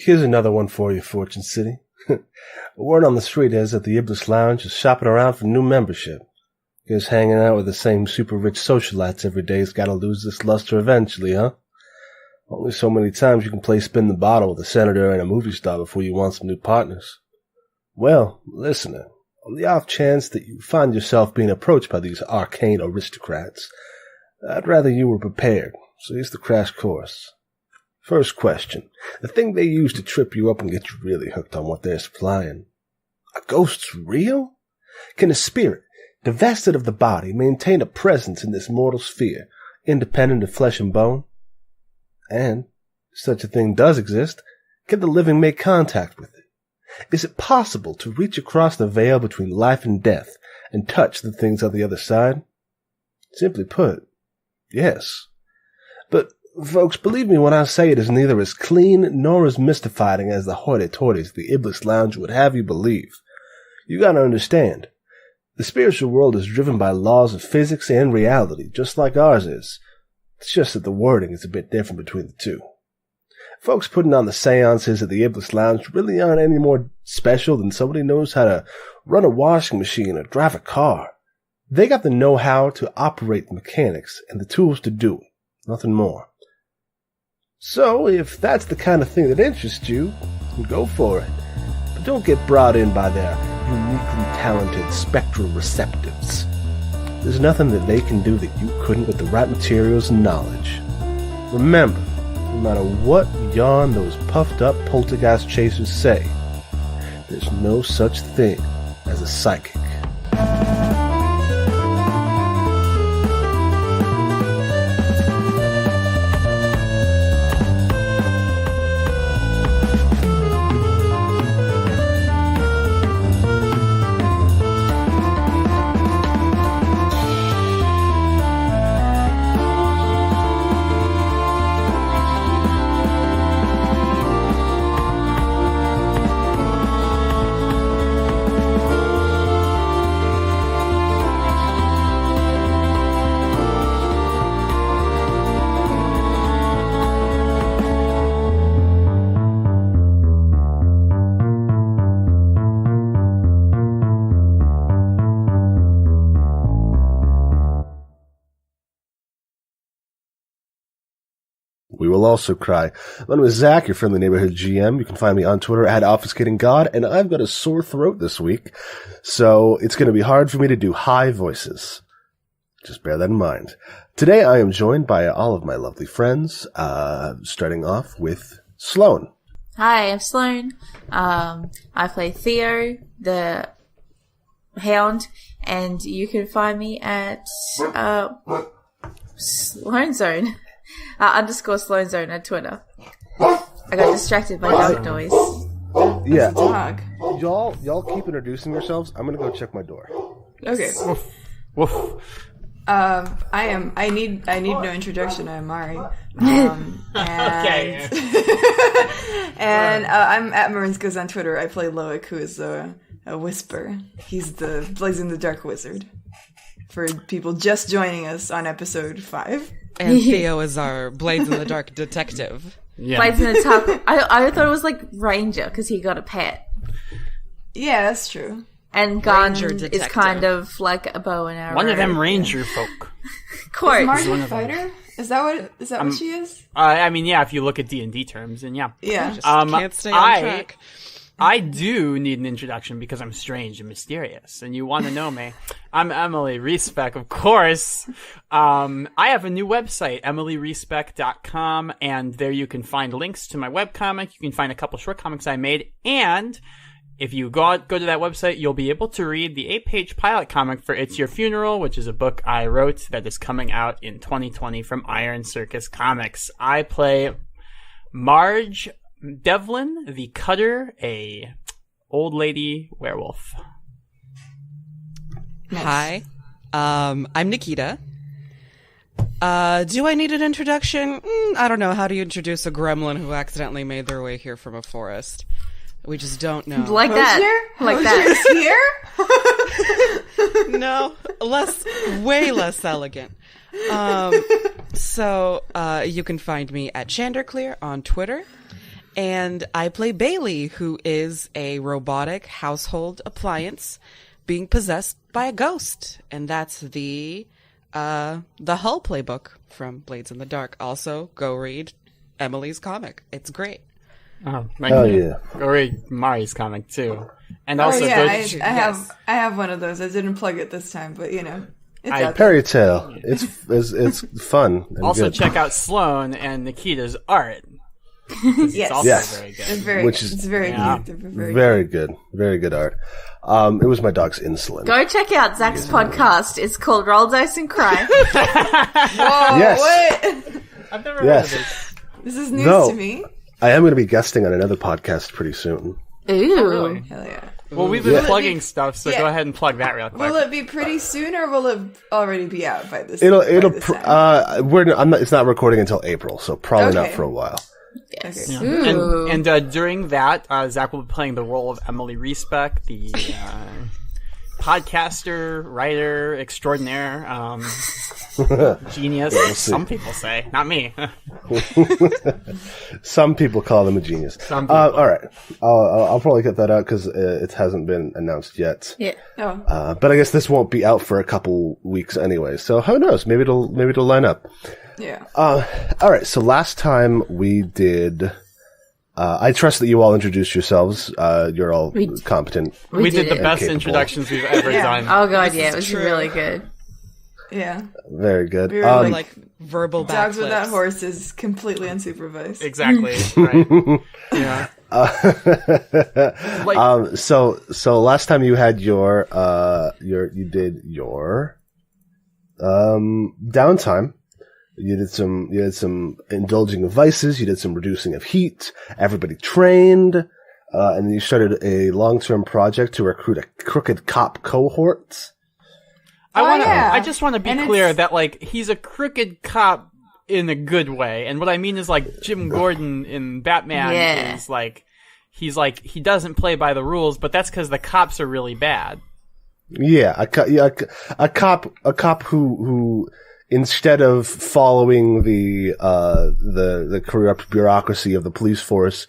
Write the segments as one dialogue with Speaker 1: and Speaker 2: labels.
Speaker 1: Here's another one for you, Fortune City. Word on the street is that the Iblis Lounge is shopping around for new membership. Guess hanging out with the same super-rich socialites every day's gotta lose this luster eventually, huh? Only so many times you can play spin the bottle with a senator and a movie star before you want some new partners. Well, listener, on the off chance that you find yourself being approached by these arcane aristocrats, I'd rather you were prepared, so here's the crash course. First question, the thing they use to trip you up and get you really hooked on what they're supplying. Are ghosts real? Can a spirit, divested of the body, maintain a presence in this mortal sphere, independent of flesh and bone? And, if such a thing does exist, can the living make contact with it? Is it possible to reach across the veil between life and death and touch the things on the other side? Simply put, yes. But, folks, believe me when I say it is neither as clean nor as mystifying as the hoity-toities the Iblis Lounge would have you believe. You gotta understand, the spiritual world is driven by laws of physics and reality, just like ours is. It's just that the wording is a bit different between the two. Folks putting on the seances at the Iblis Lounge really aren't any more special than somebody knows how to run a washing machine or drive a car. They got the know-how to operate the mechanics and the tools to do it. Nothing more. So, if that's the kind of thing that interests you, go for it. But don't get brought in by their uniquely talented spectral receptives. There's nothing that they can do that you couldn't with the right materials and knowledge. Remember, no matter what yarn those puffed-up poltergeist chasers say, there's no such thing as a psychic. We will also cry. My name is Zach, your friendly neighborhood GM. You can find me on Twitter at ObfuscatingGod, and I've got a sore throat this week, so it's going to be hard for me to do high voices. Just bear that in mind. Today I am joined by all of my lovely friends, starting off with Sloan.
Speaker 2: Hi, I'm Sloan. I play Theo, the Hound, and you can find me at Sloan Zone. _ Sloan Zone on Twitter. I got distracted by dog noise.
Speaker 1: Yeah.
Speaker 2: Dog.
Speaker 1: Y'all keep introducing yourselves. I'm gonna go check my door.
Speaker 3: Okay.
Speaker 4: Woof. Woof.
Speaker 3: I need no introduction. I'm Mari.
Speaker 4: Okay.
Speaker 3: And I'm at Marinskos on Twitter. I play Loic, who is a whisper. He's the Blazing the Dark wizard. For people just joining us on episode 5.
Speaker 5: And Theo is our Blades in the Dark detective.
Speaker 2: Yeah. Blades in the Dark. I thought it was like Ranger because he got a pet.
Speaker 3: Yeah, that's true.
Speaker 2: And Gun is kind of like a bow and arrow.
Speaker 4: One of them ranger folk.
Speaker 2: Court.
Speaker 3: Is Marty a fighter? Is that what she is?
Speaker 4: I mean, yeah, if you look at D&D terms, then yeah.
Speaker 3: Yeah.
Speaker 5: Just can't stay on track.
Speaker 4: I do need an introduction because I'm strange and mysterious, and you want to know me. I'm Emily Respec, of course. I have a new website, emilyrespec.com, and there you can find links to my webcomic. You can find a couple short comics I made, and if you go to that website, you'll be able to read the 8-page pilot comic for It's Your Funeral, which is a book I wrote that is coming out in 2020 from Iron Circus Comics. I play Marge Devlin, the Cutter, a old lady werewolf.
Speaker 5: Nice. Hi, I'm Nikita. Do I need an introduction? I don't know. How do you introduce a gremlin who accidentally made their way here from a forest? We just don't know.
Speaker 2: Like that. Like that.
Speaker 3: Here?
Speaker 5: No, way less elegant. So you can find me at Chanderclear on Twitter. And I play Bailey, who is a robotic household appliance being possessed by a ghost. And that's the Hull playbook from Blades in the Dark. Also, go read Emily's comic. It's great.
Speaker 4: Oh,
Speaker 1: Oh yeah.
Speaker 4: Go read Mari's comic too, and also
Speaker 3: I
Speaker 4: go.
Speaker 3: have one of those. I didn't plug it this time, but it's
Speaker 4: I-
Speaker 3: out there.
Speaker 1: Fairy Tale. It's fun. And
Speaker 4: Also
Speaker 1: good.
Speaker 4: check out Sloan and Nikita's art.
Speaker 3: Yes.
Speaker 4: It's also
Speaker 1: Yes.
Speaker 4: very good.
Speaker 3: It's very,
Speaker 1: Which is-
Speaker 3: it's very
Speaker 4: Yeah.
Speaker 3: cute. They're very
Speaker 1: Very good. Very good art. It was my dog's insulin.
Speaker 2: Go check out Zach's podcast. It's called Roll Dice and Cry.
Speaker 3: Whoa,
Speaker 1: Yes.
Speaker 3: what?
Speaker 4: I've never
Speaker 1: Yes.
Speaker 4: heard of this.
Speaker 3: This is news
Speaker 1: No.
Speaker 3: to me.
Speaker 1: I am going to be guesting on another podcast pretty soon.
Speaker 2: Ooh.
Speaker 3: Hell yeah.
Speaker 4: Well, we've been
Speaker 3: Will it
Speaker 4: plugging
Speaker 3: be-
Speaker 4: stuff, so
Speaker 3: yeah.
Speaker 4: go ahead and plug that real quick.
Speaker 3: Will it be pretty soon, or will it already be out by this?
Speaker 1: It'll
Speaker 3: by this time?
Speaker 1: it's not recording until April, so probably not
Speaker 3: Okay.
Speaker 1: for a while.
Speaker 2: Yes.
Speaker 3: Okay.
Speaker 2: Ooh.
Speaker 4: And during that, Zach will be playing the role of Emily Respect, the podcaster, writer extraordinaire, genius.
Speaker 1: see.
Speaker 4: Some people say, not me.
Speaker 1: Some people call them a genius.
Speaker 4: Some people.
Speaker 1: All right, I'll probably get that out because it hasn't been announced yet.
Speaker 2: Yeah.
Speaker 3: Oh,
Speaker 1: But I guess this won't be out for a couple weeks anyway. So who knows? Maybe it'll line up.
Speaker 3: yeah.
Speaker 1: All right. So last time we did. I trust that you all introduced yourselves. You're all
Speaker 2: We-
Speaker 1: competent.
Speaker 4: We did the
Speaker 2: it.
Speaker 4: best
Speaker 1: Capable.
Speaker 4: introductions we've ever
Speaker 3: Yeah.
Speaker 4: done.
Speaker 2: Oh god, yeah, it was
Speaker 5: true.
Speaker 2: really good.
Speaker 3: Yeah.
Speaker 1: Very good.
Speaker 3: We were
Speaker 5: Like verbal
Speaker 3: Dogs
Speaker 5: backflips.
Speaker 3: without horses, completely unsupervised.
Speaker 4: Exactly. Right. Yeah. Like,
Speaker 1: So last time you had your downtime. You did some indulging of vices. You did some reducing of heat. Everybody trained, and then you started a long-term project to recruit a crooked cop cohort.
Speaker 4: I just want to be
Speaker 3: And
Speaker 4: clear
Speaker 3: it's-
Speaker 4: that like he's a crooked cop in a good way, and what I mean is like Jim Gordon in Batman
Speaker 2: Yeah.
Speaker 4: is like he doesn't play by the rules, but that's because the cops are really bad.
Speaker 1: Yeah, a cop who instead of following the corrupt bureaucracy of the police force,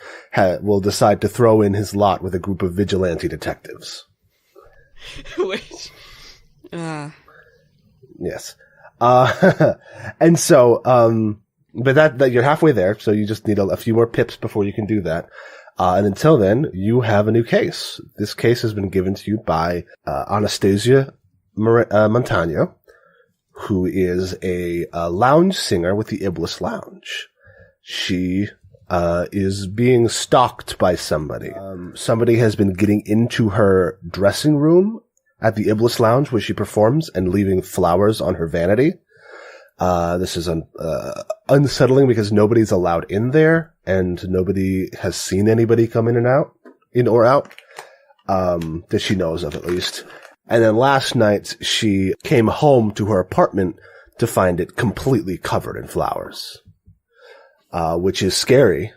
Speaker 1: will decide to throw in his lot with a group of vigilante detectives.
Speaker 5: Which,
Speaker 1: Yes. And so, but that you're halfway there, so you just need a few more pips before you can do that. And until then, you have a new case. This case has been given to you by Anastasia Montano, who is a lounge singer with the Iblis Lounge. She is being stalked by somebody. Somebody has been getting into her dressing room at the Iblis Lounge where she performs and leaving flowers on her vanity. This is unsettling because nobody's allowed in there and nobody has seen anybody come in or out, that she knows of at least. And then last night she came home to her apartment to find it completely covered in flowers, which is scary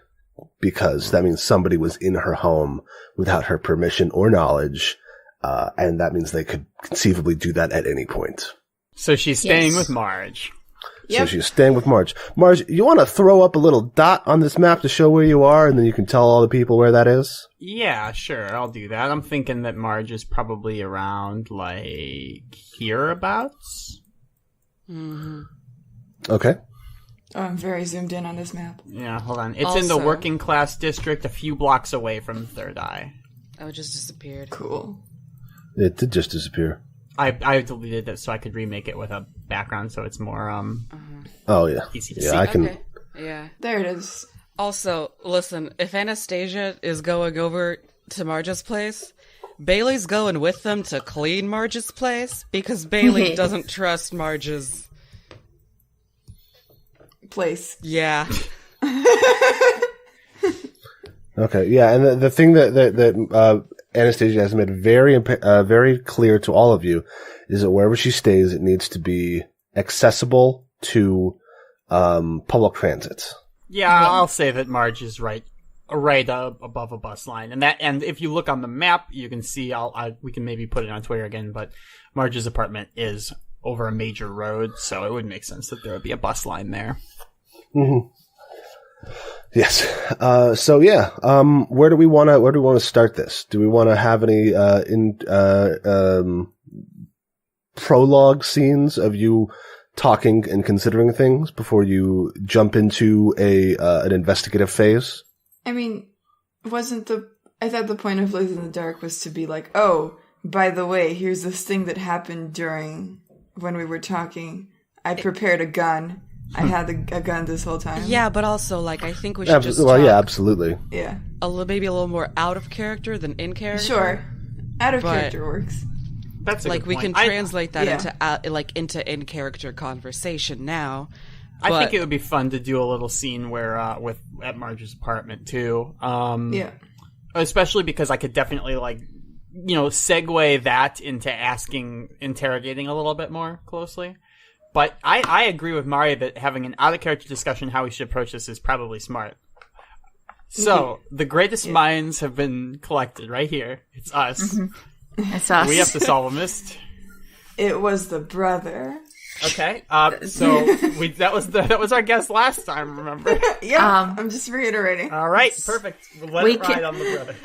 Speaker 1: because that means somebody was in her home without her permission or knowledge. And that means they could conceivably do that at any point.
Speaker 4: So she's staying
Speaker 2: Yes.
Speaker 4: with Marge.
Speaker 1: So
Speaker 3: Yep.
Speaker 1: she's staying with Marge. Marge, you want to throw up a little dot on this map to show where you are, and then you can tell all the people where that is?
Speaker 4: Yeah, sure, I'll do that. I'm thinking that Marge is probably around like hereabouts.
Speaker 1: Okay.
Speaker 3: Oh, I'm very zoomed in on this map.
Speaker 4: Yeah, hold on. It's in the
Speaker 5: Also-
Speaker 4: working class district, a few blocks away from Third Eye.
Speaker 5: Oh, it just disappeared.
Speaker 3: Cool.
Speaker 1: It did just disappear.
Speaker 4: I deleted it so I could remake it with a background so it's more
Speaker 1: Oh, yeah.
Speaker 4: easy to
Speaker 1: Yeah,
Speaker 4: see.
Speaker 1: I can.
Speaker 5: Okay. Yeah.
Speaker 3: There it is.
Speaker 5: Also, listen, if Anastasia is going over to Marge's place, Bailey's going with them to clean Marge's place because Bailey doesn't trust Marge's.
Speaker 3: Place.
Speaker 5: Yeah.
Speaker 1: Okay, yeah, and the thing that Anastasia has made very clear to all of you is that wherever she stays, it needs to be accessible to public transit.
Speaker 4: Yeah, I'll say that Marge is right above a bus line, and if you look on the map, you can see. We can maybe put it on Twitter again, but Marge's apartment is over a major road, so it would make sense that there would be a bus line there.
Speaker 1: Yes. So yeah. Where do we want to start this? Do we want to have any prologue scenes of you talking and considering things before you jump into an investigative phase?
Speaker 3: I mean, I thought the point of Blaze in the Dark was to be like, oh, by the way, here's this thing that happened during when we were talking. I prepared a gun. I had a gun this whole time.
Speaker 5: Yeah, but also, like, I think we should just
Speaker 1: Well,
Speaker 5: talk
Speaker 1: yeah, absolutely.
Speaker 3: Yeah.
Speaker 5: maybe a little more out of character than in character.
Speaker 3: Sure. Out of
Speaker 5: But-
Speaker 3: character works.
Speaker 4: That's a
Speaker 5: Like,
Speaker 4: good
Speaker 5: we
Speaker 4: point.
Speaker 5: can translate that
Speaker 3: Yeah.
Speaker 5: into in-character conversation now.
Speaker 4: I
Speaker 5: but-
Speaker 4: think it would be fun to do a little scene where at Marge's apartment too.
Speaker 3: Yeah.
Speaker 4: Especially because I could definitely segue that into interrogating a little bit more closely. But I agree with Mari that having an out-of-character discussion how we should approach this is probably smart. So, the greatest minds have been collected right here. It's us.
Speaker 2: It's us.
Speaker 4: We have to solve a mystery.
Speaker 3: It was the brother.
Speaker 4: Okay. So that was our guest last time, remember?
Speaker 3: Yeah, I'm just reiterating.
Speaker 4: All right, perfect. Let
Speaker 2: We
Speaker 4: it ride
Speaker 2: can-
Speaker 4: on the brother.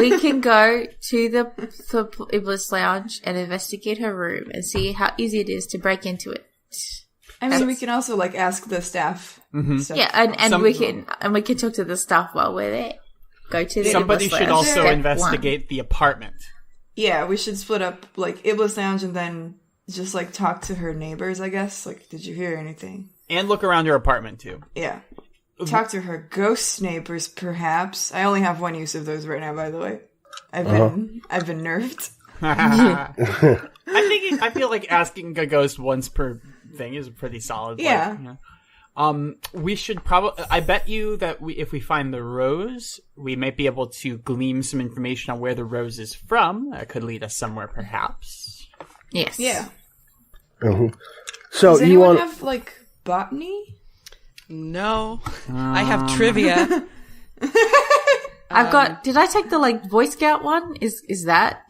Speaker 2: We can go to the Iblis Lounge and investigate her room and see how easy it is to break into it.
Speaker 3: I mean, we can also like ask the staff. Stuff.
Speaker 2: Yeah, and
Speaker 4: Some-
Speaker 2: we can talk to the staff while we're there. Go to the
Speaker 4: Somebody
Speaker 2: Iblis
Speaker 4: should
Speaker 2: Lounge.
Speaker 4: also
Speaker 2: Step
Speaker 4: investigate the apartment.
Speaker 3: Yeah, we should split up like Iblis Lounge and then just like talk to her neighbors. I guess. Like, did you hear anything?
Speaker 4: And look around her apartment, too.
Speaker 3: Yeah. Talk to her ghost neighbors, perhaps. I only have one use of those right now, by the way. I've been nerfed.
Speaker 4: I feel like asking a ghost once per thing is pretty solid.
Speaker 3: Yeah.
Speaker 4: We should probably. I bet you that if we find the rose, we might be able to glean some information on where the rose is from. That could lead us somewhere, perhaps.
Speaker 2: Yes.
Speaker 3: Yeah.
Speaker 1: So
Speaker 3: Does
Speaker 1: you
Speaker 3: anyone
Speaker 1: want?
Speaker 3: have like botany?
Speaker 5: No. I have trivia.
Speaker 2: I've got. Did I take the like Boy Scout one? Is that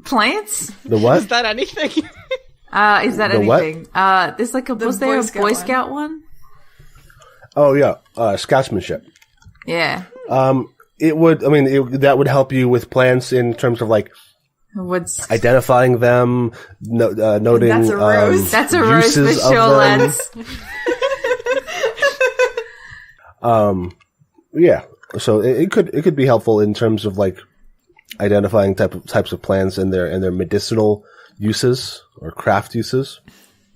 Speaker 2: plants?
Speaker 1: The what?
Speaker 5: Is that anything?
Speaker 2: Is that
Speaker 1: The what?
Speaker 2: anything? There's like was
Speaker 3: Boy
Speaker 2: there a
Speaker 3: Scout
Speaker 2: Boy
Speaker 3: one.
Speaker 2: Scout one?
Speaker 1: Oh yeah, scoutsmanship.
Speaker 2: Yeah.
Speaker 1: It would. I mean, that would help you with plans in terms of like
Speaker 2: What's
Speaker 1: identifying them, noting.
Speaker 3: That's a rose.
Speaker 2: that's a rose for
Speaker 1: uses of
Speaker 2: sure,
Speaker 1: them.
Speaker 2: lads.
Speaker 1: Yeah. So it could be helpful in terms of like identifying types of plants and their medicinal uses or craft uses.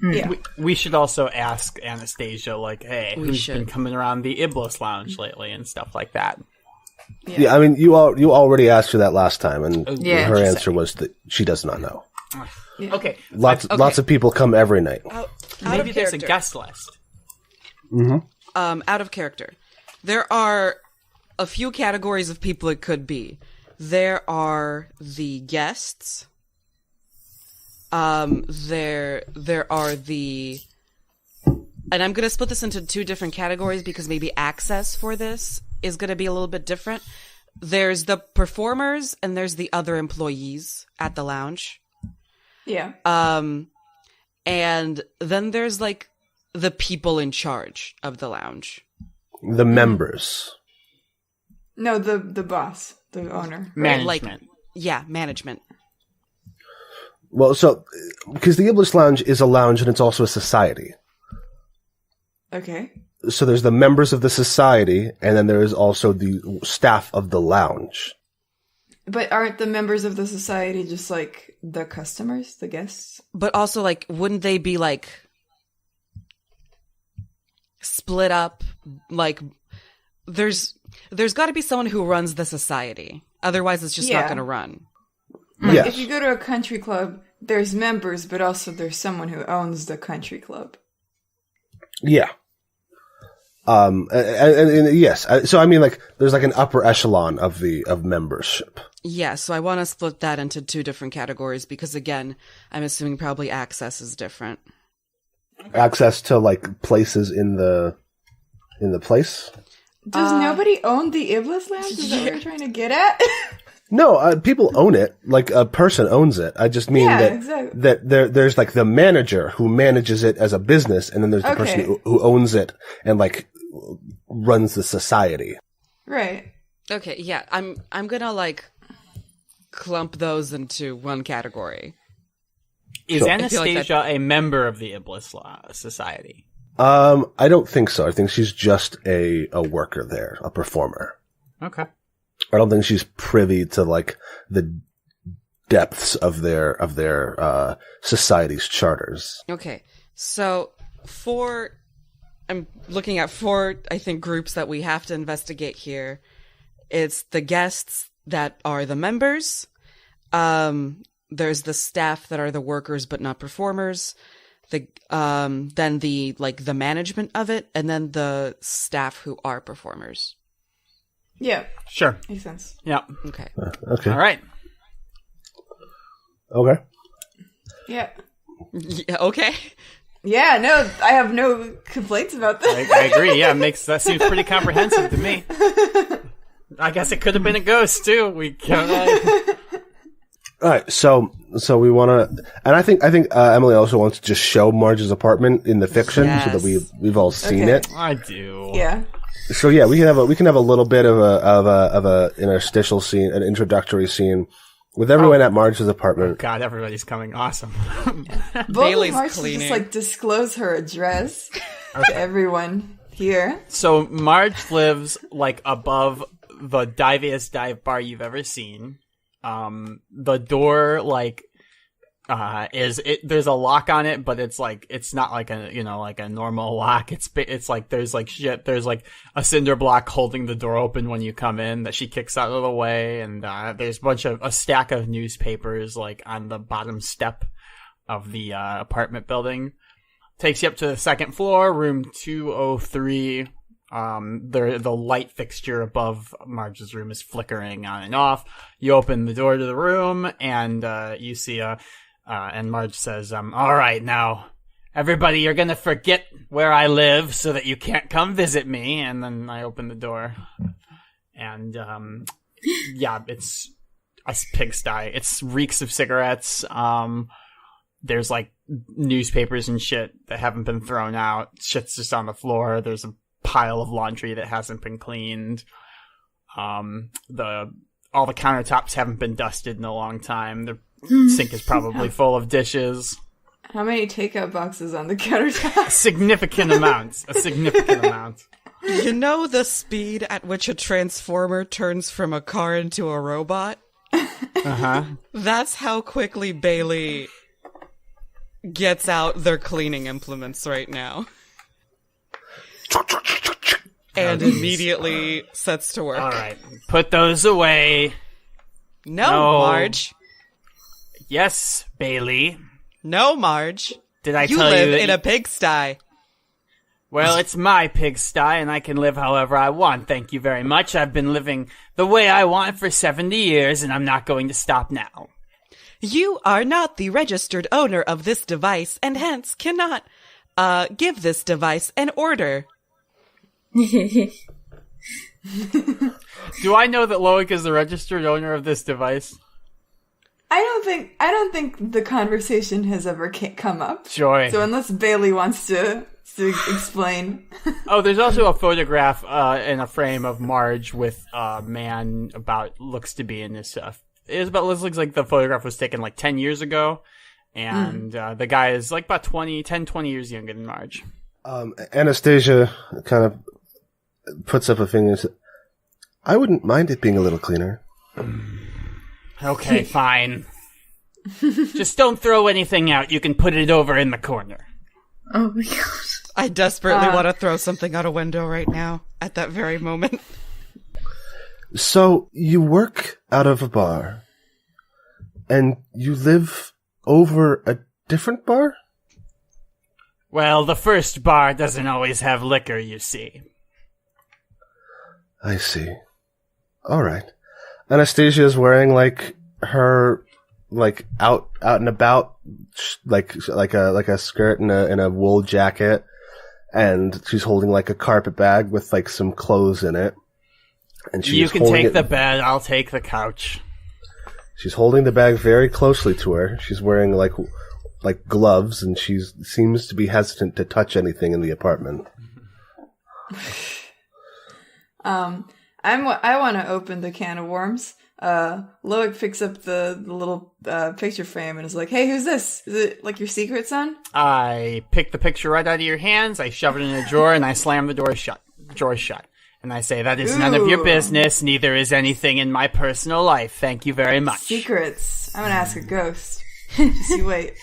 Speaker 3: Yeah.
Speaker 4: We should also ask Anastasia, like, hey, who's
Speaker 5: should.
Speaker 4: been coming around the Iblis Lounge lately and stuff like that.
Speaker 1: Yeah, I mean, you already asked her that last time, and
Speaker 2: Yeah.
Speaker 1: her answer was that she does not know.
Speaker 4: Okay,
Speaker 1: Lots of people come every night.
Speaker 4: maybe there's a guest list.
Speaker 5: Out of character. There are a few categories of people it could be. There are the guests. There are the, and I'm gonna split this into two different categories because maybe access for this is gonna be a little bit different. There's the performers and there's the other employees at the lounge.
Speaker 3: Yeah.
Speaker 5: And then there's like the people in charge of the lounge.
Speaker 1: The members.
Speaker 3: No, the boss, the owner.
Speaker 4: Management.
Speaker 5: Yeah, management.
Speaker 1: Well, so because the Iblis Lounge is a lounge and it's also a society.
Speaker 3: Okay.
Speaker 1: So there's the members of the society, and then there is also the staff of the lounge.
Speaker 3: But aren't the members of the society just like the customers, the guests?
Speaker 5: But also, like, wouldn't they be like split up? Like, there's got to be someone who runs the society. Otherwise, it's just not
Speaker 3: Yeah.
Speaker 5: going to run.
Speaker 1: Yes.
Speaker 3: If you go to a country club, there's members, but also there's someone who owns the country club.
Speaker 1: Yeah. And yes. So I mean, like, there's like an upper echelon of membership.
Speaker 5: Yeah, so I want to split that into two different categories because, again, I'm assuming probably access is different.
Speaker 1: Access to like places in the place.
Speaker 3: Does nobody own the Iblis Lounge? Is that what you're trying to get at?
Speaker 1: No, people own it. Like a person owns it. I just mean
Speaker 3: Yeah,
Speaker 1: that
Speaker 3: exactly.
Speaker 1: that there's like the manager who manages it as a business, and then there's the person who owns it and like runs the society.
Speaker 3: Right.
Speaker 5: Okay, yeah, I'm gonna like clump those into one category.
Speaker 4: Is
Speaker 1: Sure.
Speaker 4: Anastasia a member of the Iblis Society?
Speaker 1: I don't think so. I think she's just a worker there, a performer.
Speaker 4: Okay.
Speaker 1: I don't think she's privy to like the depths of their society's charters.
Speaker 5: Okay, so I'm looking at four, I think, groups that we have to investigate here. It's the guests that are the members. There's the staff that are the workers but not performers. Then the management of it, and then the staff who are performers.
Speaker 3: Yeah.
Speaker 4: Sure.
Speaker 3: Makes sense.
Speaker 4: Yeah.
Speaker 5: Okay.
Speaker 1: Okay.
Speaker 4: All right.
Speaker 1: Okay.
Speaker 3: Yeah.
Speaker 5: Yeah, okay.
Speaker 3: Yeah, no, I have no complaints about that.
Speaker 4: I agree. Yeah, that seems pretty comprehensive to me. I guess it could have been a ghost too.
Speaker 1: All right, so we want to, and I think Emily also wants to just show Marge's apartment in the fiction so that we've all seen
Speaker 3: Okay.
Speaker 1: it.
Speaker 4: I do.
Speaker 3: Yeah.
Speaker 1: So yeah, we can have a little bit of a interstitial scene, an introductory scene with everyone at Marge's apartment.
Speaker 4: God, everybody's coming. Awesome.
Speaker 5: Bailey's
Speaker 3: Marge should
Speaker 5: cleaning.
Speaker 3: just like disclose her address to everyone here.
Speaker 4: So Marge lives like above the diviest dive bar you've ever seen. The door there's a lock on it, but it's not like a normal lock. It's like there's a cinder block holding the door open when you come in that she kicks out of the way, and there's a stack of newspapers like on the bottom step of the apartment building. Takes you up to the second floor, room 203. The light fixture above Marge's room is flickering on and off. You open the door to the room, and you see and Marge says, all right, now, everybody, you're gonna forget where I live so that you can't come visit me. And then I open the door, and yeah, it's a pigsty. It reeks of cigarettes. There's like newspapers and shit that haven't been thrown out. Shit's just on the floor. There's a pile of laundry that hasn't been cleaned. All the countertops haven't been dusted in a long time. The sink is probably full of dishes.
Speaker 3: How many takeout boxes on the countertop?
Speaker 4: A significant amount.
Speaker 5: You know the speed at which a transformer turns from a car into a robot?
Speaker 4: Uh-huh.
Speaker 5: That's how quickly Bailey gets out their cleaning implements right now. And immediately sets to work.
Speaker 4: All right. Put those away.
Speaker 5: No, Marge.
Speaker 4: Yes, Bailey.
Speaker 5: No, Marge.
Speaker 4: Did I
Speaker 5: You
Speaker 4: tell
Speaker 5: live
Speaker 4: you that
Speaker 5: in a pigsty.
Speaker 4: Well, it's my pigsty, and I can live however I want. Thank you very much. I've been living the way I want for 70 years, and I'm not going to stop now.
Speaker 5: You are not the registered owner of this device, and hence cannot give this device an order.
Speaker 4: Do I know that Loic is the registered owner of this device?
Speaker 3: I don't think the conversation has ever come up.
Speaker 4: Joy.
Speaker 3: So unless Bailey wants to explain.
Speaker 4: Oh, there's also a photograph in a frame of Marge with a man looks to be in this. It looks like the photograph was taken like 10 years ago, and the guy is like about 20 years younger than Marge.
Speaker 1: Anastasia kind of puts up a finger and says, I wouldn't mind it being a little cleaner.
Speaker 4: Okay, fine. Just don't throw anything out. You can put it over in the corner.
Speaker 2: Oh my god.
Speaker 5: I desperately want to throw something out a window right now, at that very moment.
Speaker 1: So, you work out of a bar, and you live over a different bar?
Speaker 4: Well, the first bar doesn't always have liquor, you see.
Speaker 1: I see. Alright. Anastasia is wearing, like, her, like, out and about, like a skirt and a wool jacket, and she's holding, like, a carpet bag with, like, some clothes in it. And she's
Speaker 4: You can
Speaker 1: holding
Speaker 4: take
Speaker 1: it.
Speaker 4: the bed, I'll take the couch.
Speaker 1: She's holding the bag very closely to her. She's wearing like gloves, and she seems to be hesitant to touch anything in the apartment.
Speaker 3: I want to open the can of worms. Loic picks up the little picture frame and is like, "Hey, who's this? Is it like your secret son?"
Speaker 4: I pick the picture right out of your hands, I shove it in a drawer, and I slam the drawer shut. And I say, that is none of your
Speaker 3: Ooh.
Speaker 4: business, neither is anything in my personal life. Thank you very much.
Speaker 3: Secrets. I'm gonna ask a ghost. Just you wait.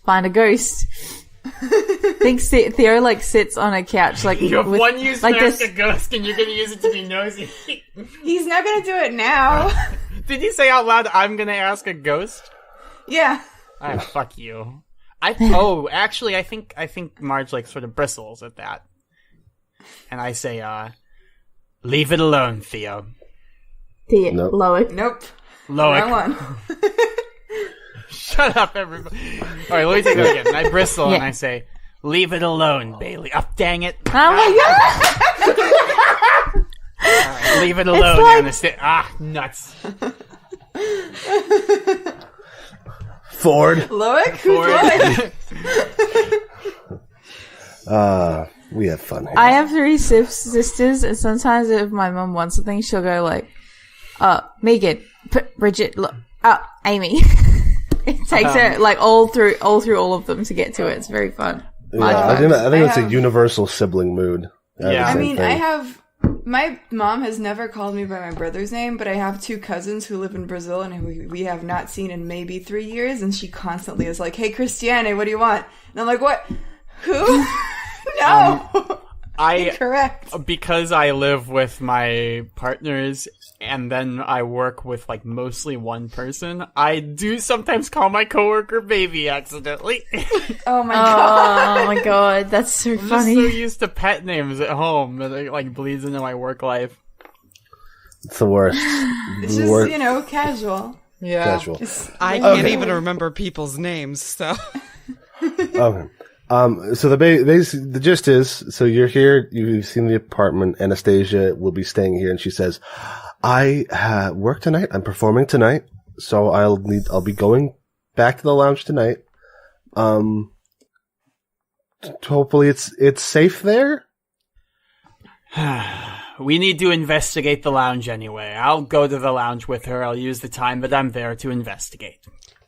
Speaker 2: Find a ghost. Think Theo like sits on a couch like
Speaker 4: You have
Speaker 2: with-
Speaker 4: one use
Speaker 2: like
Speaker 4: to ask
Speaker 2: this.
Speaker 4: a ghost, and you're going to use it to be nosy.
Speaker 3: He's not gonna do it now.
Speaker 4: Did you say out loud, I'm going to ask a ghost?
Speaker 3: Yeah.
Speaker 4: Ah, fuck you. Actually, I think Marge like sort of bristles at that. And I say, leave it alone, Theo.
Speaker 2: Theo,
Speaker 1: Nope.
Speaker 2: Loic.
Speaker 3: Nope.
Speaker 4: Loic.
Speaker 3: Wrong one.
Speaker 4: Shut up, everybody. Alright, let me take that again. And I bristle and
Speaker 2: Yeah.
Speaker 4: I say, leave it alone, Bailey. Up, dang it.
Speaker 2: Oh my god!
Speaker 4: Alright, leave it alone.
Speaker 2: like-
Speaker 4: You understand? Ah, nuts.
Speaker 1: Ford.
Speaker 3: Loic? Who's Loic?
Speaker 1: We have fun here.
Speaker 2: I have 3 sisters, and sometimes if my mum wants something, she'll go like, Megan, Bridget, Amy. It takes her like all through all of them to get to it. It's very fun.
Speaker 1: Yeah, I think that's a
Speaker 3: have-
Speaker 1: universal sibling mood.
Speaker 4: Yeah.
Speaker 3: I
Speaker 1: Same
Speaker 3: mean,
Speaker 1: thing.
Speaker 3: my mom has never called me by my brother's name, but I have 2 cousins who live in Brazil and who we have not seen in maybe 3 years, and she constantly is like, "Hey, Christiane, what do you want?" And I'm like, "What? Who?" No. Correct.
Speaker 4: Because I live with my partners and then I work with like mostly one person, I do sometimes call my coworker baby accidentally.
Speaker 3: Oh my god.
Speaker 2: Oh my god, that's so
Speaker 4: I'm just
Speaker 2: funny.
Speaker 4: so used to pet names at home that it like bleeds into my work life.
Speaker 1: It's the worst.
Speaker 3: It's
Speaker 1: The
Speaker 3: just,
Speaker 1: worst.
Speaker 3: Casual.
Speaker 4: Yeah.
Speaker 1: Casual.
Speaker 5: I can't
Speaker 1: Okay.
Speaker 5: even remember people's names, so.
Speaker 1: Okay. So the gist is, so you're here, you've seen the apartment, Anastasia will be staying here, and she says, I work tonight, I'm performing tonight, so I'll be going back to the lounge tonight. Hopefully it's safe there?
Speaker 4: We need to investigate the lounge anyway. I'll go to the lounge with her. I'll use the time that I'm there to investigate.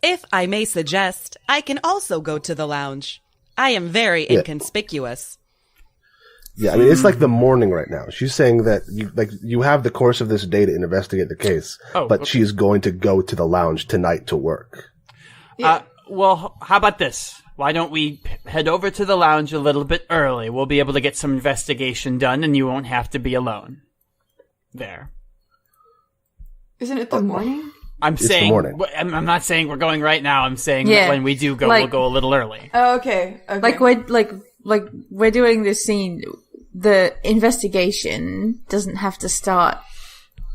Speaker 5: If I may suggest, I can also go to the lounge. I am very inconspicuous.
Speaker 1: Yeah, I mean, it's like the morning right now. She's saying that you have the course of this day to investigate the case, but
Speaker 4: okay.
Speaker 1: she's going to go to the lounge tonight to work.
Speaker 4: Well, how about this? Why don't we head over to the lounge a little bit early? We'll be able to get some investigation done, and you won't have to be alone. There.
Speaker 3: Isn't it the morning?
Speaker 4: I'm
Speaker 1: the
Speaker 4: saying,
Speaker 1: morning.
Speaker 4: I'm not saying we're going right now. I'm saying
Speaker 2: Yeah,
Speaker 4: that when we do go,
Speaker 2: like-
Speaker 4: we'll go a little early.
Speaker 3: Oh, okay. Okay.
Speaker 2: Like we're doing this scene. The investigation doesn't have to start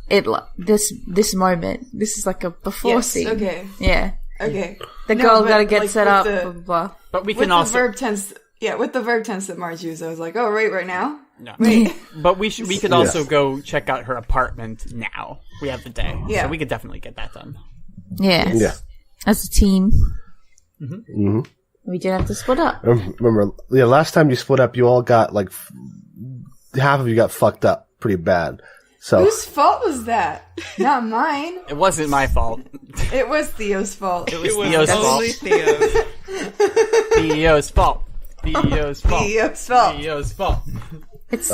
Speaker 2: this moment. This is like a before
Speaker 3: Yes,
Speaker 2: scene.
Speaker 3: okay.
Speaker 2: Yeah.
Speaker 3: Okay.
Speaker 2: The
Speaker 3: No,
Speaker 2: girl
Speaker 3: but,
Speaker 2: gotta get
Speaker 3: like,
Speaker 2: set
Speaker 3: with
Speaker 2: up.
Speaker 3: the-
Speaker 2: Blah, blah, blah.
Speaker 4: But we
Speaker 3: With
Speaker 4: can
Speaker 3: the
Speaker 4: also,
Speaker 3: verb tense, with the verb tense that Marge used, I was like, "Oh, right now."
Speaker 4: no.
Speaker 3: Wait.
Speaker 4: But we could
Speaker 1: Yeah.
Speaker 4: also go check out her apartment now. We have the day,
Speaker 3: Yeah.
Speaker 4: so we could definitely get that done.
Speaker 2: Yeah.
Speaker 1: Yeah.
Speaker 2: As a team.
Speaker 1: Mm-hmm.
Speaker 2: We didn't have to split up.
Speaker 1: Remember, last time you split up, you all got half of you got fucked up pretty bad. So
Speaker 3: Whose fault was that? Not mine.
Speaker 4: It wasn't my fault.
Speaker 3: It was Theo's fault.
Speaker 4: It was Theo's fault.
Speaker 5: Only Theo.
Speaker 4: Theo's fault. Theo's fault.
Speaker 3: Theo's fault.
Speaker 4: Theo's fault.
Speaker 2: It's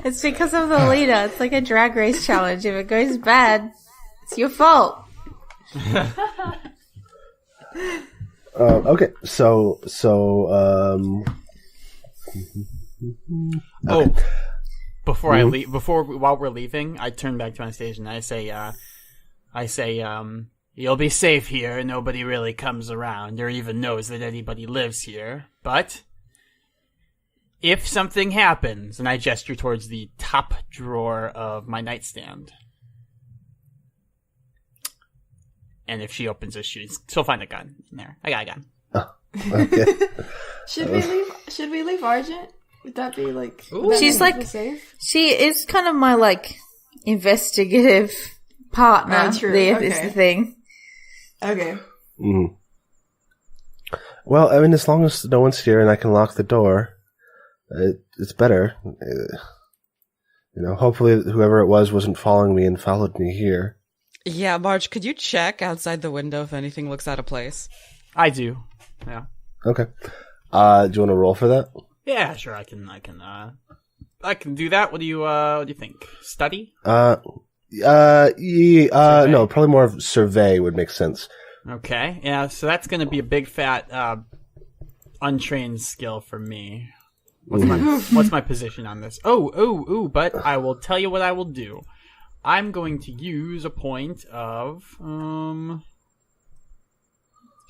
Speaker 2: it's because of the leader. It's like a drag race challenge. If it goes bad, it's your fault.
Speaker 1: okay, so
Speaker 4: Oh, before I leave, while we're leaving, I turn back to Anastasia and I say, you'll be safe here. Nobody really comes around or even knows that anybody lives here. But if something happens, and I gesture towards the top drawer of my nightstand, and if she opens it, she'll find a gun in there. I got a gun.
Speaker 1: okay.
Speaker 3: Should we leave Argent? Would that be like?
Speaker 4: Ooh.
Speaker 3: would that
Speaker 2: She's
Speaker 3: make
Speaker 2: like-
Speaker 3: us safe?
Speaker 2: She is kind of my like investigative partner.
Speaker 3: Oh, true.
Speaker 2: Is
Speaker 3: Okay.
Speaker 2: the thing.
Speaker 3: Okay.
Speaker 1: Mhm. Well, I mean, as long as no one's here and I can lock the door, it's better. Hopefully whoever it was wasn't following me and followed me here.
Speaker 5: Yeah, Marge, could you check outside the window if anything looks out of place?
Speaker 4: I do. Yeah.
Speaker 1: Okay. Do you want to roll for that?
Speaker 4: Yeah, sure. I can do that. What do you think? Study?
Speaker 1: Survey?
Speaker 4: Survey?
Speaker 1: No, probably more of survey would make sense.
Speaker 4: Okay. Yeah. So that's going to be a big fat untrained skill for me. What's my position on this? Oh, but I will tell you what I will do. I'm going to use a point of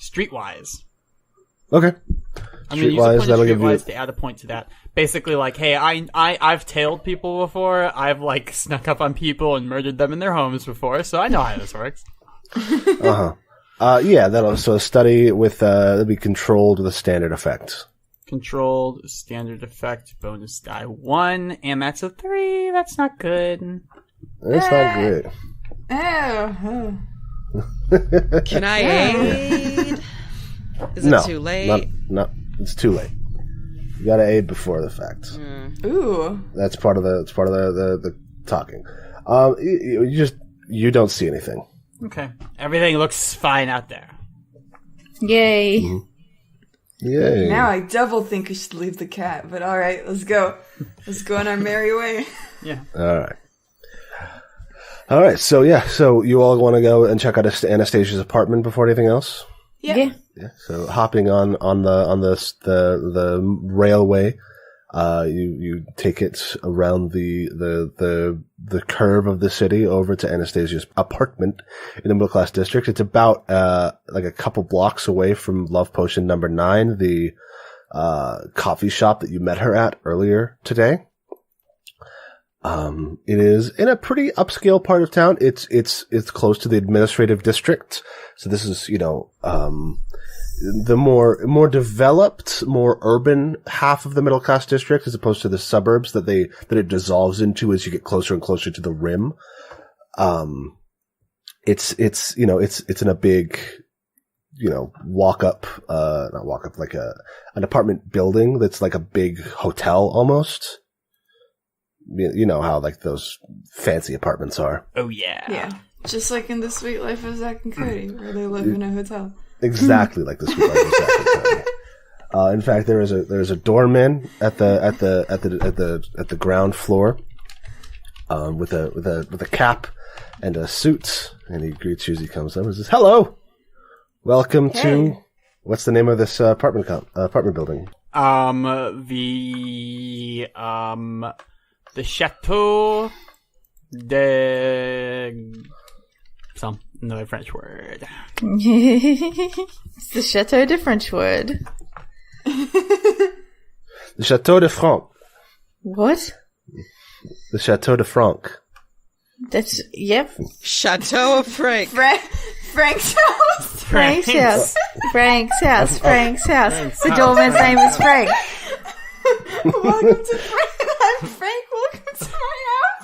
Speaker 4: streetwise.
Speaker 1: Okay.
Speaker 4: I'm going to use a
Speaker 1: Streetwise,
Speaker 4: point of
Speaker 1: that'll give you...
Speaker 4: streetwise to add a point to that. Basically, like, hey, I've tailed people before. I've like snuck up on people and murdered them in their homes before, so I know how this works.
Speaker 1: Yeah, that'll also study with, it'll be controlled with a standard effect.
Speaker 4: Controlled, standard effect, bonus die 1, and that's a 3. That's not good.
Speaker 1: It's not great.
Speaker 3: Oh.
Speaker 5: Can I aid? Is it
Speaker 1: No,
Speaker 5: too late?
Speaker 1: Not, it's too late. You gotta aid before the fact.
Speaker 3: Ooh.
Speaker 1: That's part of the talking. You don't see anything.
Speaker 4: Okay. Everything looks fine out there.
Speaker 2: Yay.
Speaker 1: Yay.
Speaker 3: Now I double think we should leave the cat, but alright, let's go. Let's go on our merry way.
Speaker 4: Yeah.
Speaker 1: All right. So you all want to go and check out Anastasia's apartment before anything else?
Speaker 2: Yeah.
Speaker 1: Yeah. So hopping on the railway, you take it around the curve of the city over to Anastasia's apartment in the middle class district. It's about like a couple blocks away from Love Potion number 9, the coffee shop that you met her at earlier today. It is in a pretty upscale part of town. It's close to the administrative district. So this is, the more developed, more urban half of the middle class district, as opposed to the suburbs that it dissolves into as you get closer and closer to the rim. It's in a big, like an apartment building that's like a big hotel almost. You know how like those fancy apartments are.
Speaker 4: Oh yeah.
Speaker 3: Yeah. Just like in The Sweet Life of Zack and Cody, where they live in a hotel.
Speaker 1: Exactly like the Sweet Life of Zack and Cody. In fact, there's a doorman at the ground floor, with a cap and a suit, and he greets you as he comes up and says, "Hello, welcome to what's the name of this apartment building?"
Speaker 4: The Chateau de another French word.
Speaker 2: It's the Chateau de French word.
Speaker 1: The Chateau de Franc.
Speaker 2: What?
Speaker 1: The Chateau de Franc.
Speaker 2: That's, yep.
Speaker 5: Chateau of Frank.
Speaker 3: Frank's house.
Speaker 2: Frank's house. Frank's house. Frank's house. The doorman's name is Frank.
Speaker 3: Welcome to Frank. I'm Frank. Welcome to my house.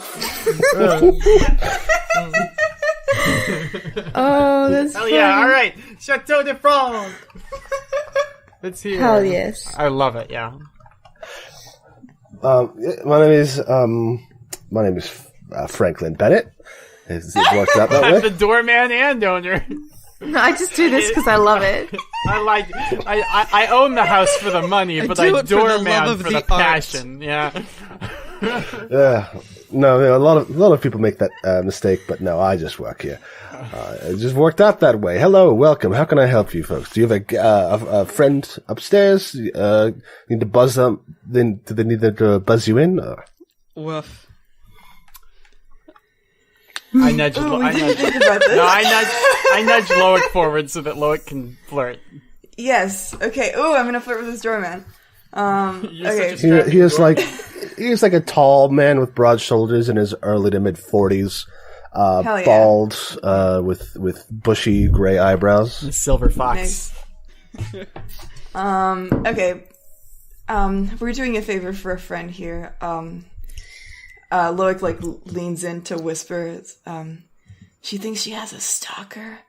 Speaker 2: Oh, that's
Speaker 4: Oh
Speaker 2: funny.
Speaker 4: yeah, all right. Chateau de France. Let's hear.
Speaker 2: Hell yes.
Speaker 4: I love it. Yeah.
Speaker 1: My name is Franklin Bennett. It worked out that
Speaker 4: I'm
Speaker 1: way.
Speaker 4: the doorman and owner.
Speaker 2: No, I just do this because I love it.
Speaker 4: I own the house for the money, but
Speaker 5: do
Speaker 4: I
Speaker 5: it for the love
Speaker 4: doorman
Speaker 5: of
Speaker 4: for
Speaker 5: the
Speaker 4: the
Speaker 5: art.
Speaker 4: passion. Yeah.
Speaker 1: No, a lot of people make that mistake, but no, I just work here. It just worked out that way. Hello, welcome. How can I help you folks? Do you have a friend upstairs? Need to buzz them? Then do they need to buzz you in? Or?
Speaker 5: Woof.
Speaker 4: I nudge.
Speaker 3: Ooh, we
Speaker 4: I
Speaker 3: didn't
Speaker 4: nudge.
Speaker 3: think about this.
Speaker 4: No, I nudge Loic forward so that Loic can flirt.
Speaker 3: Yes. Okay. Ooh, I'm gonna flirt with this doorman.
Speaker 4: You're
Speaker 3: Okay.
Speaker 4: such a
Speaker 1: He is like a tall man with broad shoulders in his early to mid 40s,
Speaker 3: Hell yeah.
Speaker 1: bald, with bushy gray eyebrows.
Speaker 4: silver fox.
Speaker 3: Nice. Okay. We're doing a favor for a friend here. Loic leans in to whisper, she thinks she has a stalker,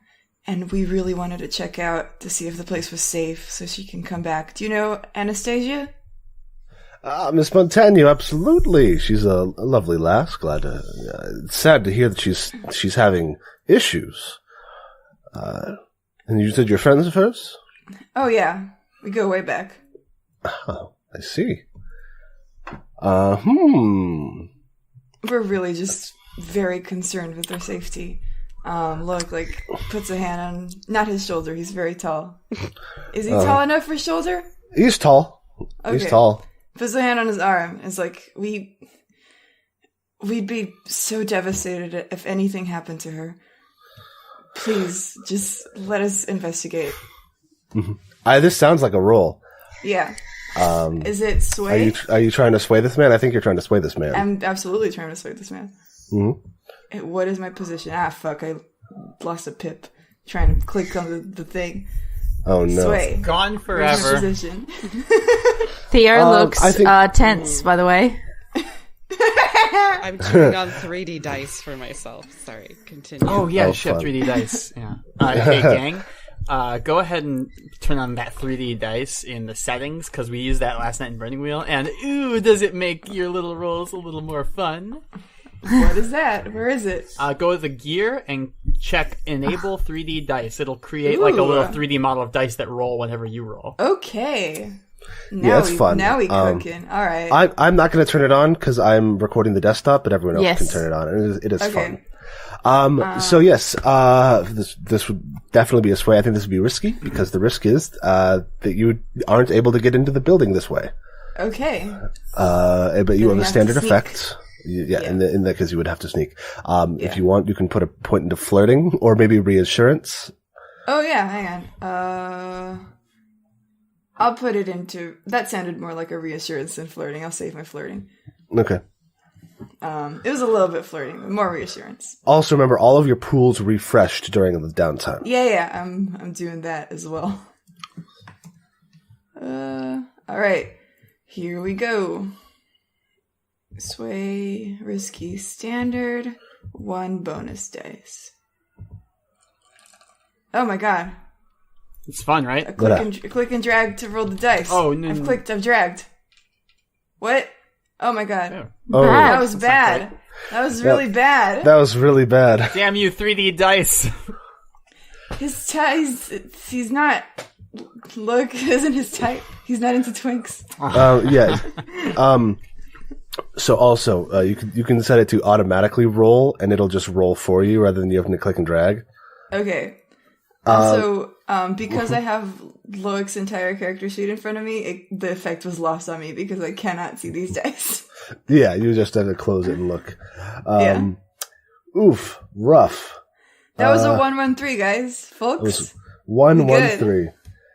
Speaker 3: and we really wanted to check out to see if the place was safe so she can come back. Do you know Anastasia?
Speaker 1: Miss Montaigne, absolutely. She's a lovely lass. Glad to. It's sad to hear that she's having issues. And you said you're friends of hers?
Speaker 3: Oh yeah, we go way back.
Speaker 1: Oh, I see.
Speaker 3: We're really just very concerned with their safety. Look, like, puts a hand on, not his shoulder, he's very tall. Is he tall enough for shoulder?
Speaker 1: He's tall.
Speaker 3: Okay.
Speaker 1: He's tall.
Speaker 3: Puts a hand on his arm. It's like, we'd be so devastated if anything happened to her. Please, just let us investigate.
Speaker 1: This sounds like a role.
Speaker 3: Yeah. Is it sway?
Speaker 1: Are you trying to sway this man? I think you're trying to sway this man.
Speaker 3: I'm absolutely trying to sway this man.
Speaker 1: Mm-hmm.
Speaker 3: What is my position? Fuck, I lost a pip trying to click on the thing.
Speaker 1: Oh no.
Speaker 3: Sway.
Speaker 4: Gone
Speaker 3: Where's my
Speaker 4: forever.
Speaker 3: position?
Speaker 2: Theo looks
Speaker 1: I think-
Speaker 2: tense, by the way.
Speaker 5: I'm turning on 3D dice for myself. Sorry, continue.
Speaker 4: Oh yeah,
Speaker 1: Oh,
Speaker 4: shit,
Speaker 1: fun.
Speaker 4: 3D dice. Yeah. Hey gang, go ahead and turn on that 3D dice in the settings because we used that last night in Burning Wheel. And ooh, does it make your little rolls a little more fun?
Speaker 3: What is that? Where is it?
Speaker 4: Go to the gear and check enable 3D dice. It'll create like a
Speaker 3: Ooh.
Speaker 4: little 3D model of dice that roll whenever you roll.
Speaker 3: Okay.
Speaker 1: Yeah, it's fun.
Speaker 3: Now we cooking. All right.
Speaker 1: I'm not going to turn it on because I'm recording the desktop, but everyone else
Speaker 2: Yes.
Speaker 1: can turn it on. And it is
Speaker 3: Okay.
Speaker 1: fun. So yes, this would definitely be a sway. I think this would be risky because the risk is that you aren't able to get into the building this way.
Speaker 3: Okay.
Speaker 1: But you
Speaker 3: we
Speaker 1: have a
Speaker 3: have
Speaker 1: standard
Speaker 3: to sneak.
Speaker 1: effect. Yeah,
Speaker 3: Yeah.
Speaker 1: in that case you would have to sneak.
Speaker 3: Yeah.
Speaker 1: If you want, you can put a point into flirting or maybe reassurance.
Speaker 3: Oh yeah, hang on. I'll put it into. That sounded more like a reassurance than flirting. I'll save my flirting.
Speaker 1: Okay.
Speaker 3: It was a little bit flirting, but more reassurance.
Speaker 1: Also remember, all of your pools refreshed during the downtime.
Speaker 3: Yeah, I'm doing that as well. All right, here we go. Sway, risky, standard, 1 bonus dice. Oh my god!
Speaker 4: It's fun, right?
Speaker 3: A click and drag to roll the dice.
Speaker 4: Oh, no,
Speaker 3: I've
Speaker 4: no.
Speaker 3: clicked. I've dragged. What? Oh my god!
Speaker 4: Yeah.
Speaker 1: Oh,
Speaker 3: That
Speaker 2: Bad.
Speaker 3: was bad. That was really bad.
Speaker 1: that was really bad.
Speaker 4: Damn you, 3D dice.
Speaker 3: His ties. He's not. Look, isn't his type? He's not into twinks.
Speaker 1: Yeah. So also, you can set it to automatically roll, and it'll just roll for you rather than you having to click and drag.
Speaker 3: Okay. Also, because I have Loic's entire character sheet in front of me, the effect was lost on me because I cannot see these dice.
Speaker 1: Yeah, you just have to close it and look.
Speaker 3: Yeah.
Speaker 1: Oof, rough.
Speaker 3: That was a 1-1-3, guys, folks.
Speaker 1: was 1, 1,
Speaker 3: Good.
Speaker 1: 3.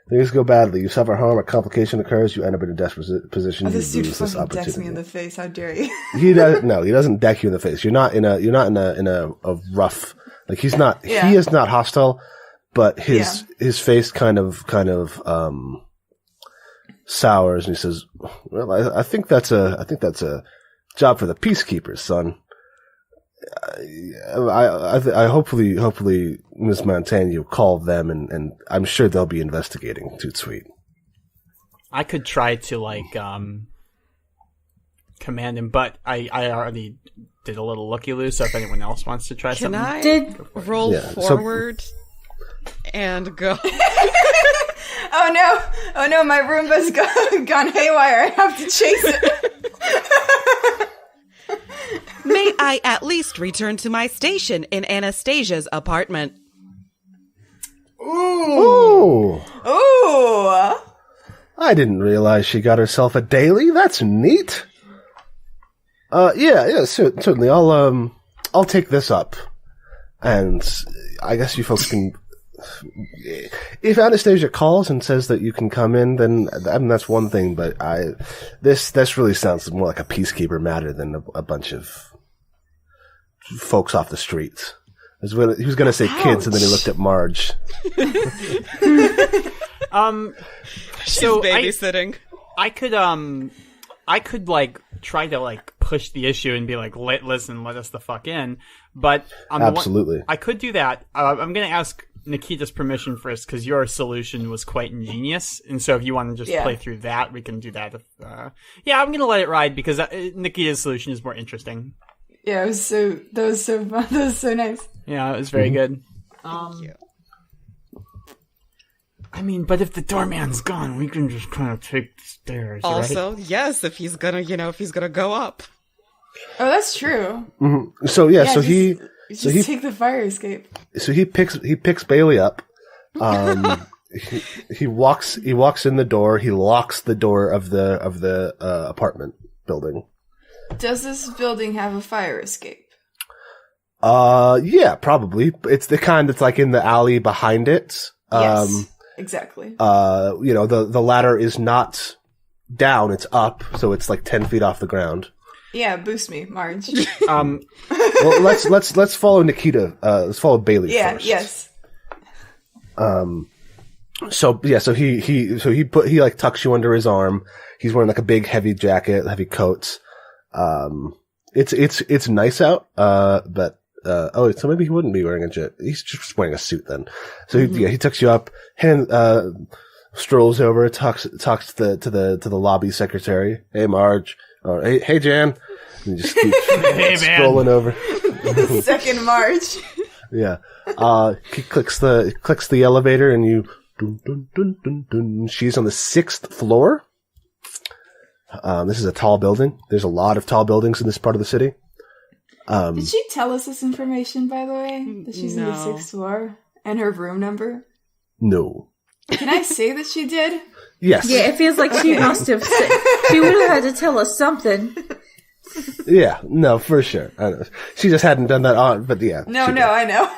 Speaker 1: Things go badly. You suffer harm, a complication occurs, you end up in a desperate position.
Speaker 3: Oh,
Speaker 1: You
Speaker 3: this dude
Speaker 1: lose this
Speaker 3: fucking decks me in
Speaker 1: opportunity.
Speaker 3: the face. How dare you?
Speaker 1: He doesn't deck you in the face. You're not in a rough, like he's not,
Speaker 3: Yeah.
Speaker 1: he is not hostile, but his face kind of sours and he says, well, I think that's a job for the peacekeepers, son. I hopefully Miss Montaigne will call them and I'm sure they'll be investigating. Toot sweet.
Speaker 4: I could try to command him, but I already did a little looky-loo, so if anyone else wants to try
Speaker 5: Can
Speaker 4: something.
Speaker 5: I roll
Speaker 1: Yeah, so-
Speaker 5: forward and go?
Speaker 3: Oh no, my Roomba's gone haywire. I have to chase it.
Speaker 5: May I at least return to my station in Anastasia's apartment?
Speaker 1: Ooh,
Speaker 3: Ooh.
Speaker 1: I didn't realize she got herself a daily. That's neat. Yeah, certainly. I'll take this up, and I guess you folks can. If Anastasia calls and says that you can come in, then that's one thing. But this really sounds more like a peacekeeper matter than a bunch of folks off the streets. He was going to say kids, and then he looked at Marge.
Speaker 5: She's
Speaker 4: So
Speaker 5: babysitting.
Speaker 4: I could try to push the issue and be like, listen, let us the fuck in. But on
Speaker 1: Absolutely.
Speaker 4: I could do that. I'm going to ask Nikita's permission first because your solution was quite ingenious. And so if you want to just play through that, we can do that. I'm going to let it ride because Nikita's solution is more interesting.
Speaker 3: Yeah, that was so fun. That was so nice.
Speaker 4: Yeah, it was very good.
Speaker 5: Thank you.
Speaker 4: I mean, but if the doorman's gone, we can just kind of take the stairs,
Speaker 5: Also, yes, if he's gonna go up.
Speaker 3: Oh, that's true.
Speaker 1: Mm-hmm. So yeah, he
Speaker 3: take the fire escape.
Speaker 1: So he picks Bailey up. He walks in the door. He locks the door of the apartment building.
Speaker 3: Does this building have a fire escape?
Speaker 1: Yeah, probably. It's the kind that's like in the alley behind it.
Speaker 3: Yes, exactly.
Speaker 1: The ladder is not down; it's up, so it's like 10 feet off the ground.
Speaker 3: Yeah, boost me, Marge.
Speaker 1: Well, let's follow Nikita. Let's follow Bailey first.
Speaker 3: Yes.
Speaker 1: So he like tucks you under his arm. He's wearing like a big heavy jacket, heavy coats. It's nice out. So maybe he wouldn't be wearing a jacket. He's just wearing a suit then. So he tucks you up, strolls over, talks to the lobby secretary. Hey Marge, or hey Jan. And he just keeps strolling over.
Speaker 3: Second Marge.
Speaker 1: Yeah. He clicks the elevator and you. Dun, dun, dun, dun, dun. She's on the 6th floor. This is a tall building. There's a lot of tall buildings in this part of the city.
Speaker 3: Did she tell us this information, by the way? That she's in the 6th floor? And her room number?
Speaker 1: No.
Speaker 3: Can I say that she did?
Speaker 1: Yes.
Speaker 2: Yeah, it feels like she must have said. She would have had to tell us something.
Speaker 1: Yeah, no, for sure. I know. She just hadn't done that on, but yeah.
Speaker 3: No, I know.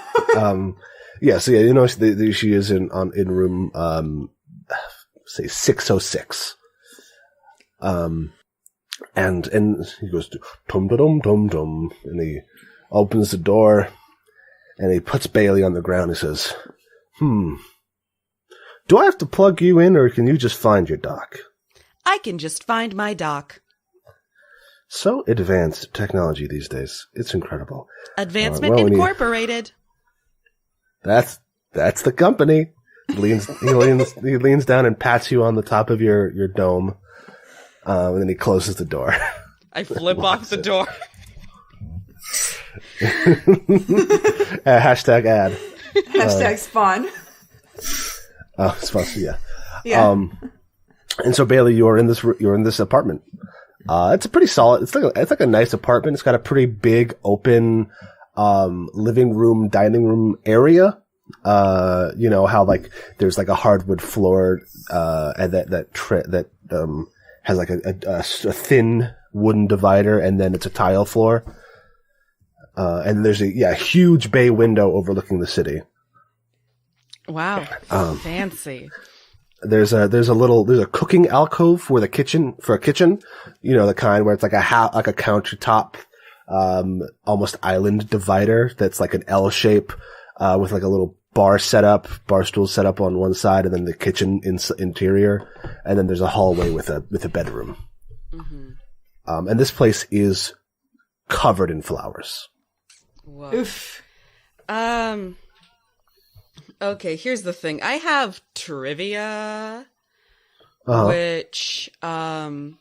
Speaker 1: Yeah, so yeah, she is in room, say 606. And he goes, tum dum dum dum, and he opens the door, and he puts Bailey on the ground. He says, do I have to plug you in, or can you just find your dock?
Speaker 5: I can just find my dock.
Speaker 1: So advanced technology these days. It's incredible.
Speaker 5: Advancement Incorporated.
Speaker 1: That's the company. He leans down and pats you on the top of your dome. And then he closes the door.
Speaker 5: I flip off the door.
Speaker 1: Hashtag ad.
Speaker 3: Hashtag spawn.
Speaker 1: Oh, it's supposed to, yeah.
Speaker 3: Yeah.
Speaker 1: And so Bailey, you're in this apartment. It's a pretty solid. It's like a nice apartment. It's got a pretty big open living room, dining room area. How like there's like a hardwood floor and that has like a thin wooden divider, and then it's a tile floor. And there's a huge bay window overlooking the city.
Speaker 5: Wow, fancy.
Speaker 1: There's a cooking alcove for a kitchen, the kind where it's like a countertop, almost island divider that's like an L shape, with like a little bar stool set up on one side, and then the kitchen interior, and then there's a hallway with a bedroom. Mm-hmm. And this place is covered in flowers.
Speaker 5: Whoa.
Speaker 3: Oof.
Speaker 5: Okay, here's the thing. I have trivia, which, I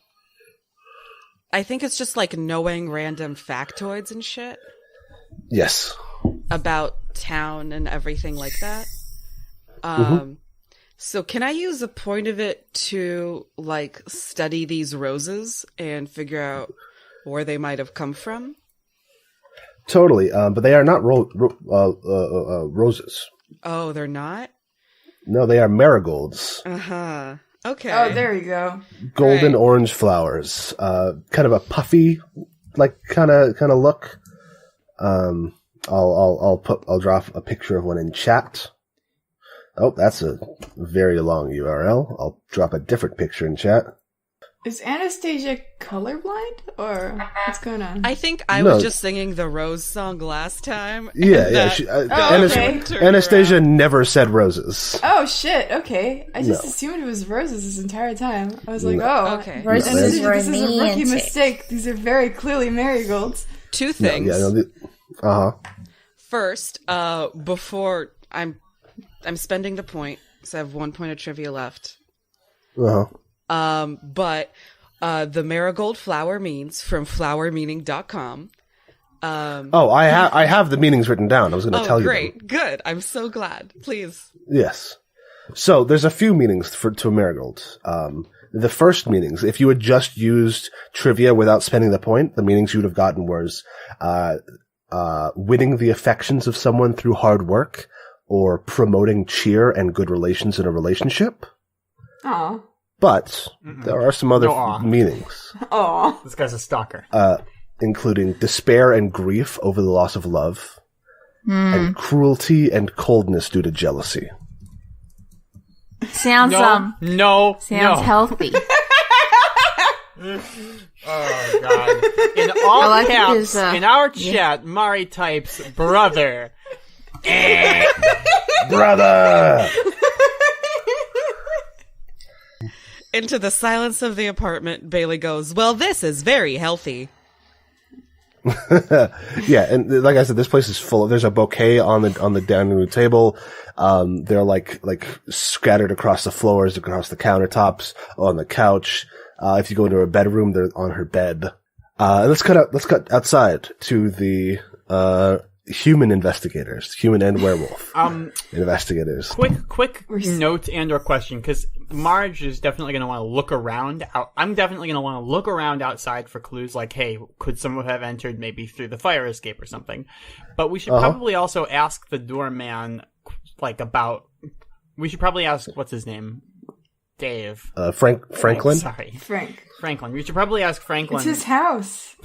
Speaker 5: think it's just like knowing random factoids and shit.
Speaker 1: Yes.
Speaker 5: About town and everything like that. So can I use a point of it to like study these roses and figure out where they might have come from?
Speaker 1: Totally. But they are not roses.
Speaker 5: Oh, they're not?
Speaker 1: No, they are marigolds.
Speaker 5: Uh-huh. Okay.
Speaker 3: Oh, there you go.
Speaker 1: Golden orange flowers. Kind of a puffy, like kind of look. I'll drop a picture of one in chat. Oh, that's a very long URL. I'll drop a different picture in chat.
Speaker 3: Is Anastasia colorblind, or what's going on?
Speaker 5: I think I
Speaker 1: No.
Speaker 5: was just singing the Rose song last time.
Speaker 1: Yeah,
Speaker 5: and
Speaker 1: yeah.
Speaker 5: that-
Speaker 3: okay.
Speaker 1: Anastasia never said roses.
Speaker 3: Oh shit! Okay, I just
Speaker 1: No.
Speaker 3: assumed it was roses this entire time. I was like,
Speaker 1: No.
Speaker 3: oh,
Speaker 5: Okay.
Speaker 2: Roses
Speaker 3: And
Speaker 2: is
Speaker 3: this is a rookie
Speaker 2: romantic.
Speaker 3: mistake. These are very clearly marigolds.
Speaker 5: Two things.
Speaker 1: Uh-huh.
Speaker 5: First, before I'm spending the point, so I have 1 point of trivia left.
Speaker 1: Uh-huh.
Speaker 5: But the marigold flower means from flowermeaning.com.
Speaker 1: Oh, I have the meanings written down. I was going to tell you.
Speaker 5: Great. Good. I'm so glad. Please.
Speaker 1: Yes. So there's a few meanings to marigold. The first meanings, if you had just used trivia without spending the point, the meanings you would have gotten was winning the affections of someone through hard work, or promoting cheer and good relations in a relationship.
Speaker 3: Aw.
Speaker 1: But there are some other
Speaker 4: No aw.
Speaker 1: meanings,
Speaker 3: Aw.
Speaker 4: This guy's a stalker.
Speaker 1: including despair and grief over the loss of love, and cruelty and coldness due to jealousy.
Speaker 2: Sounds
Speaker 4: No,
Speaker 2: sounds healthy.
Speaker 4: Oh god! In all
Speaker 2: I like it
Speaker 4: caps,
Speaker 2: 'cause,
Speaker 4: in our chat, Mari types brother.
Speaker 1: Brother!
Speaker 5: Into the silence of the apartment, Bailey goes, "Well, this is very healthy."
Speaker 1: Yeah, and like I said, this place is full. There's a bouquet on the dining room table. They're like scattered across the floors, across the countertops, on the couch. If you go into her bedroom, they're on her bed. Let's cut outside to the human investigators, human and werewolf investigators.
Speaker 4: Quick note and or question, because Marge is definitely going to want to look around. I'm definitely going to want to look around outside for clues like, hey, could someone have entered maybe through the fire escape or something? But we should probably also ask the doorman, we should probably ask, what's his name? Dave.
Speaker 1: Franklin?
Speaker 4: Sorry.
Speaker 3: Franklin.
Speaker 4: We should probably ask Franklin.
Speaker 3: It's his house.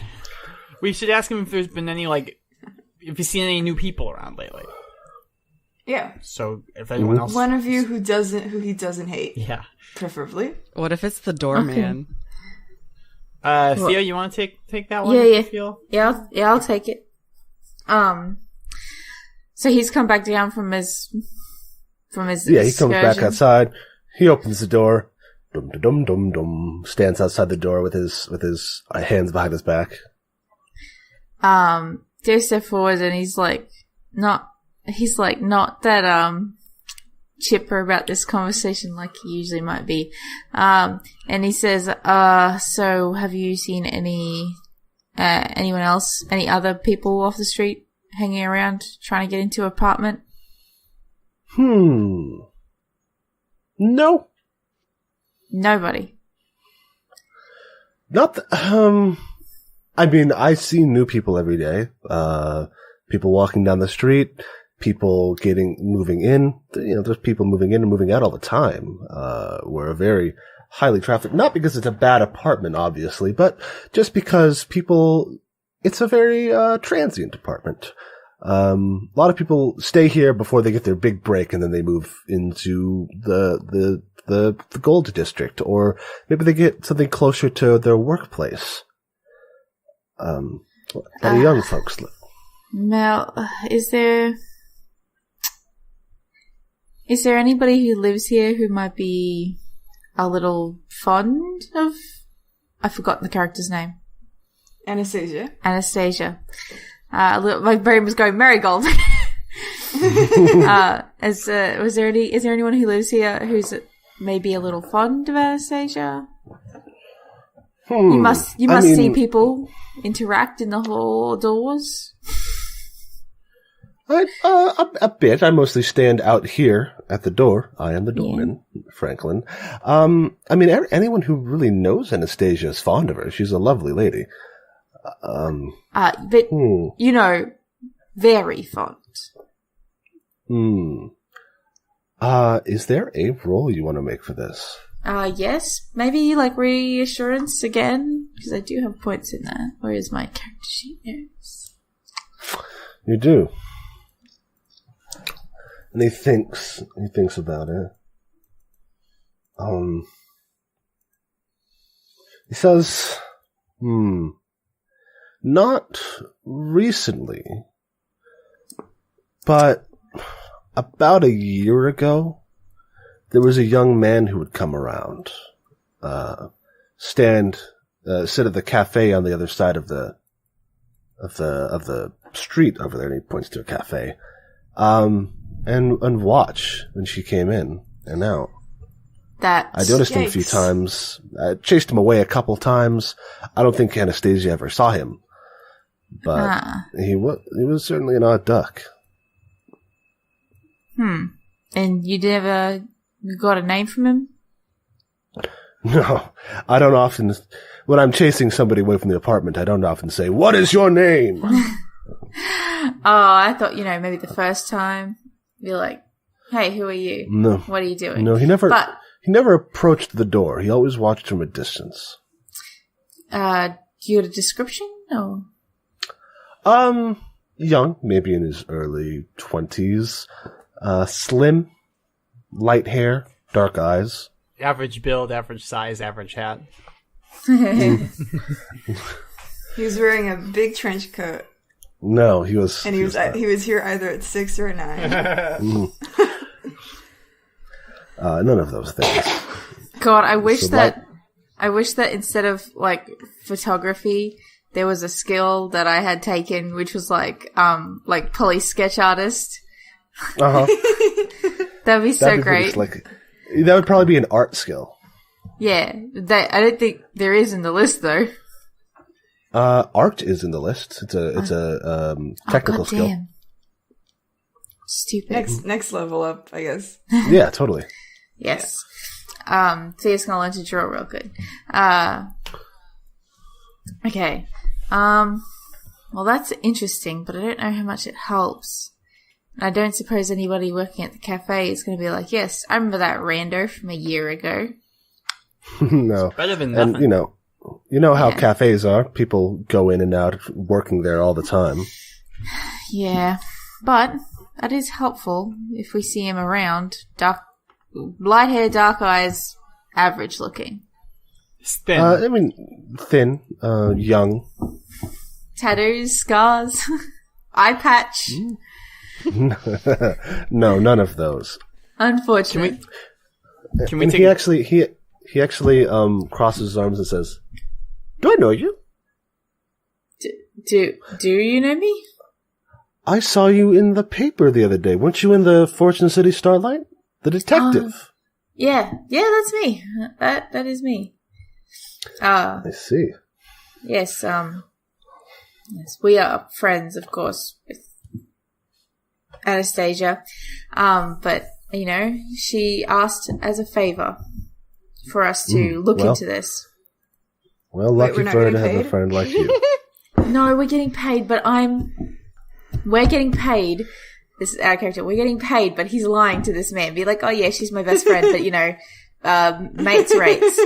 Speaker 4: We should ask him if there's been any, if he's seen any new people around lately.
Speaker 3: Yeah.
Speaker 4: So, if anyone else...
Speaker 3: One of you who he doesn't hate.
Speaker 4: Yeah.
Speaker 3: Preferably.
Speaker 5: What if it's the doorman?
Speaker 4: Theo, you want to take that one?
Speaker 2: Yeah.
Speaker 4: Feel?
Speaker 2: Yeah, I'll take it. So he's come back down from his
Speaker 1: Yeah, he comes back
Speaker 2: excursion.
Speaker 1: outside. He opens the door. Dum dum dum dum. Stands outside the door with his hands behind his back.
Speaker 2: Dave steps forward and he's not that chipper about this conversation like he usually might be. And he says, so have you seen anyone else, any other people off the street hanging around trying to get into an apartment?
Speaker 1: No.
Speaker 2: Nobody.
Speaker 1: Not I mean, I see new people every day. People walking down the street, people moving in. There's people moving in and moving out all the time. We're a very highly trafficked, not because it's a bad apartment, obviously, but just because it's a very, transient apartment. A lot of people stay here before they get their big break and then they move into the Gold District, or maybe they get something closer to their workplace. How do young folks live?
Speaker 2: Mel, is there anybody who lives here who might be a little fond of... I've forgotten the character's name.
Speaker 3: Anastasia.
Speaker 2: My brain was going Marigold. Is there anyone who lives here who's maybe a little fond of Anastasia? You must see people interact in the hall doors.
Speaker 1: A bit. I mostly stand out here at the door. I am the doorman, Franklin. I mean, anyone who really knows Anastasia is fond of her. She's a lovely lady.
Speaker 2: But very fond.
Speaker 1: Is there a role you want to make for this?
Speaker 2: Yes. Maybe reassurance again, because I do have points in there. Where is my character sheet? There's...
Speaker 1: You do. And he thinks about it. He says, not recently, but about a year ago, there was a young man who would come around, sit at the cafe on the other side of the street over there, and he points to a cafe, and watch when she came in and out. I noticed him a few times. I chased him away a couple times. I don't think Anastasia ever saw him, but he was certainly an odd duck.
Speaker 2: And you never got a name from him?
Speaker 1: No, I don't often. When I'm chasing somebody away from the apartment, I don't often say, "What is your name?"
Speaker 2: I thought, maybe the first time you're like, "Hey, who are you?
Speaker 1: No.
Speaker 2: What are you doing?"
Speaker 1: No, he never approached the door. He always watched from a distance.
Speaker 2: Do you have a description? No.
Speaker 1: Young, maybe in his early 20s. Slim, light hair, dark eyes.
Speaker 4: Average build, average size, average hat.
Speaker 3: He was wearing a big trench coat.
Speaker 1: No, he was.
Speaker 3: And he was here either at 6 or 9.
Speaker 1: None of those things.
Speaker 2: God, I wish that instead of photography, there was a skill that I had taken, which was like police sketch artist. That'd be so great.
Speaker 1: That would probably be an art skill.
Speaker 2: Yeah, I don't think there is in the list though.
Speaker 1: Art is in the list. It's a technical skill.
Speaker 2: Damn. Stupid.
Speaker 3: Next level up, I guess.
Speaker 1: Yeah, totally.
Speaker 2: Yes. Thea's gonna learn to draw real good. Okay. Well, that's interesting, but I don't know how much it helps. I don't suppose anybody working at the cafe is going to be like, yes, I remember that rando from a year ago.
Speaker 1: No.
Speaker 4: Better than nothing.
Speaker 1: And, you know how cafes are. People go in and out, working there all the time.
Speaker 2: Yeah. But that is helpful if we see him around. Light hair, dark eyes, average looking.
Speaker 4: Thin.
Speaker 1: Thin, young.
Speaker 2: Tattoos, scars, eye patch.
Speaker 1: No, none of those.
Speaker 2: Unfortunate.
Speaker 4: Can we
Speaker 1: and
Speaker 4: take...
Speaker 1: he actually crosses his arms and says, "Do I know you?
Speaker 2: Do you know me?
Speaker 1: I saw you in the paper the other day. Weren't you in the Fortune City Starlight? The detective."
Speaker 2: Yeah, that's me. That is me.
Speaker 1: I see.
Speaker 2: Yes, yes, we are friends, of course, with Anastasia. But, she asked as a favor for us to look into this.
Speaker 1: Well, lucky for her to have a friend like you.
Speaker 2: No, we're getting paid, but we're getting paid. This is our character. We're getting paid, but he's lying to this man. Be like, oh yeah, she's my best friend, but mates rates.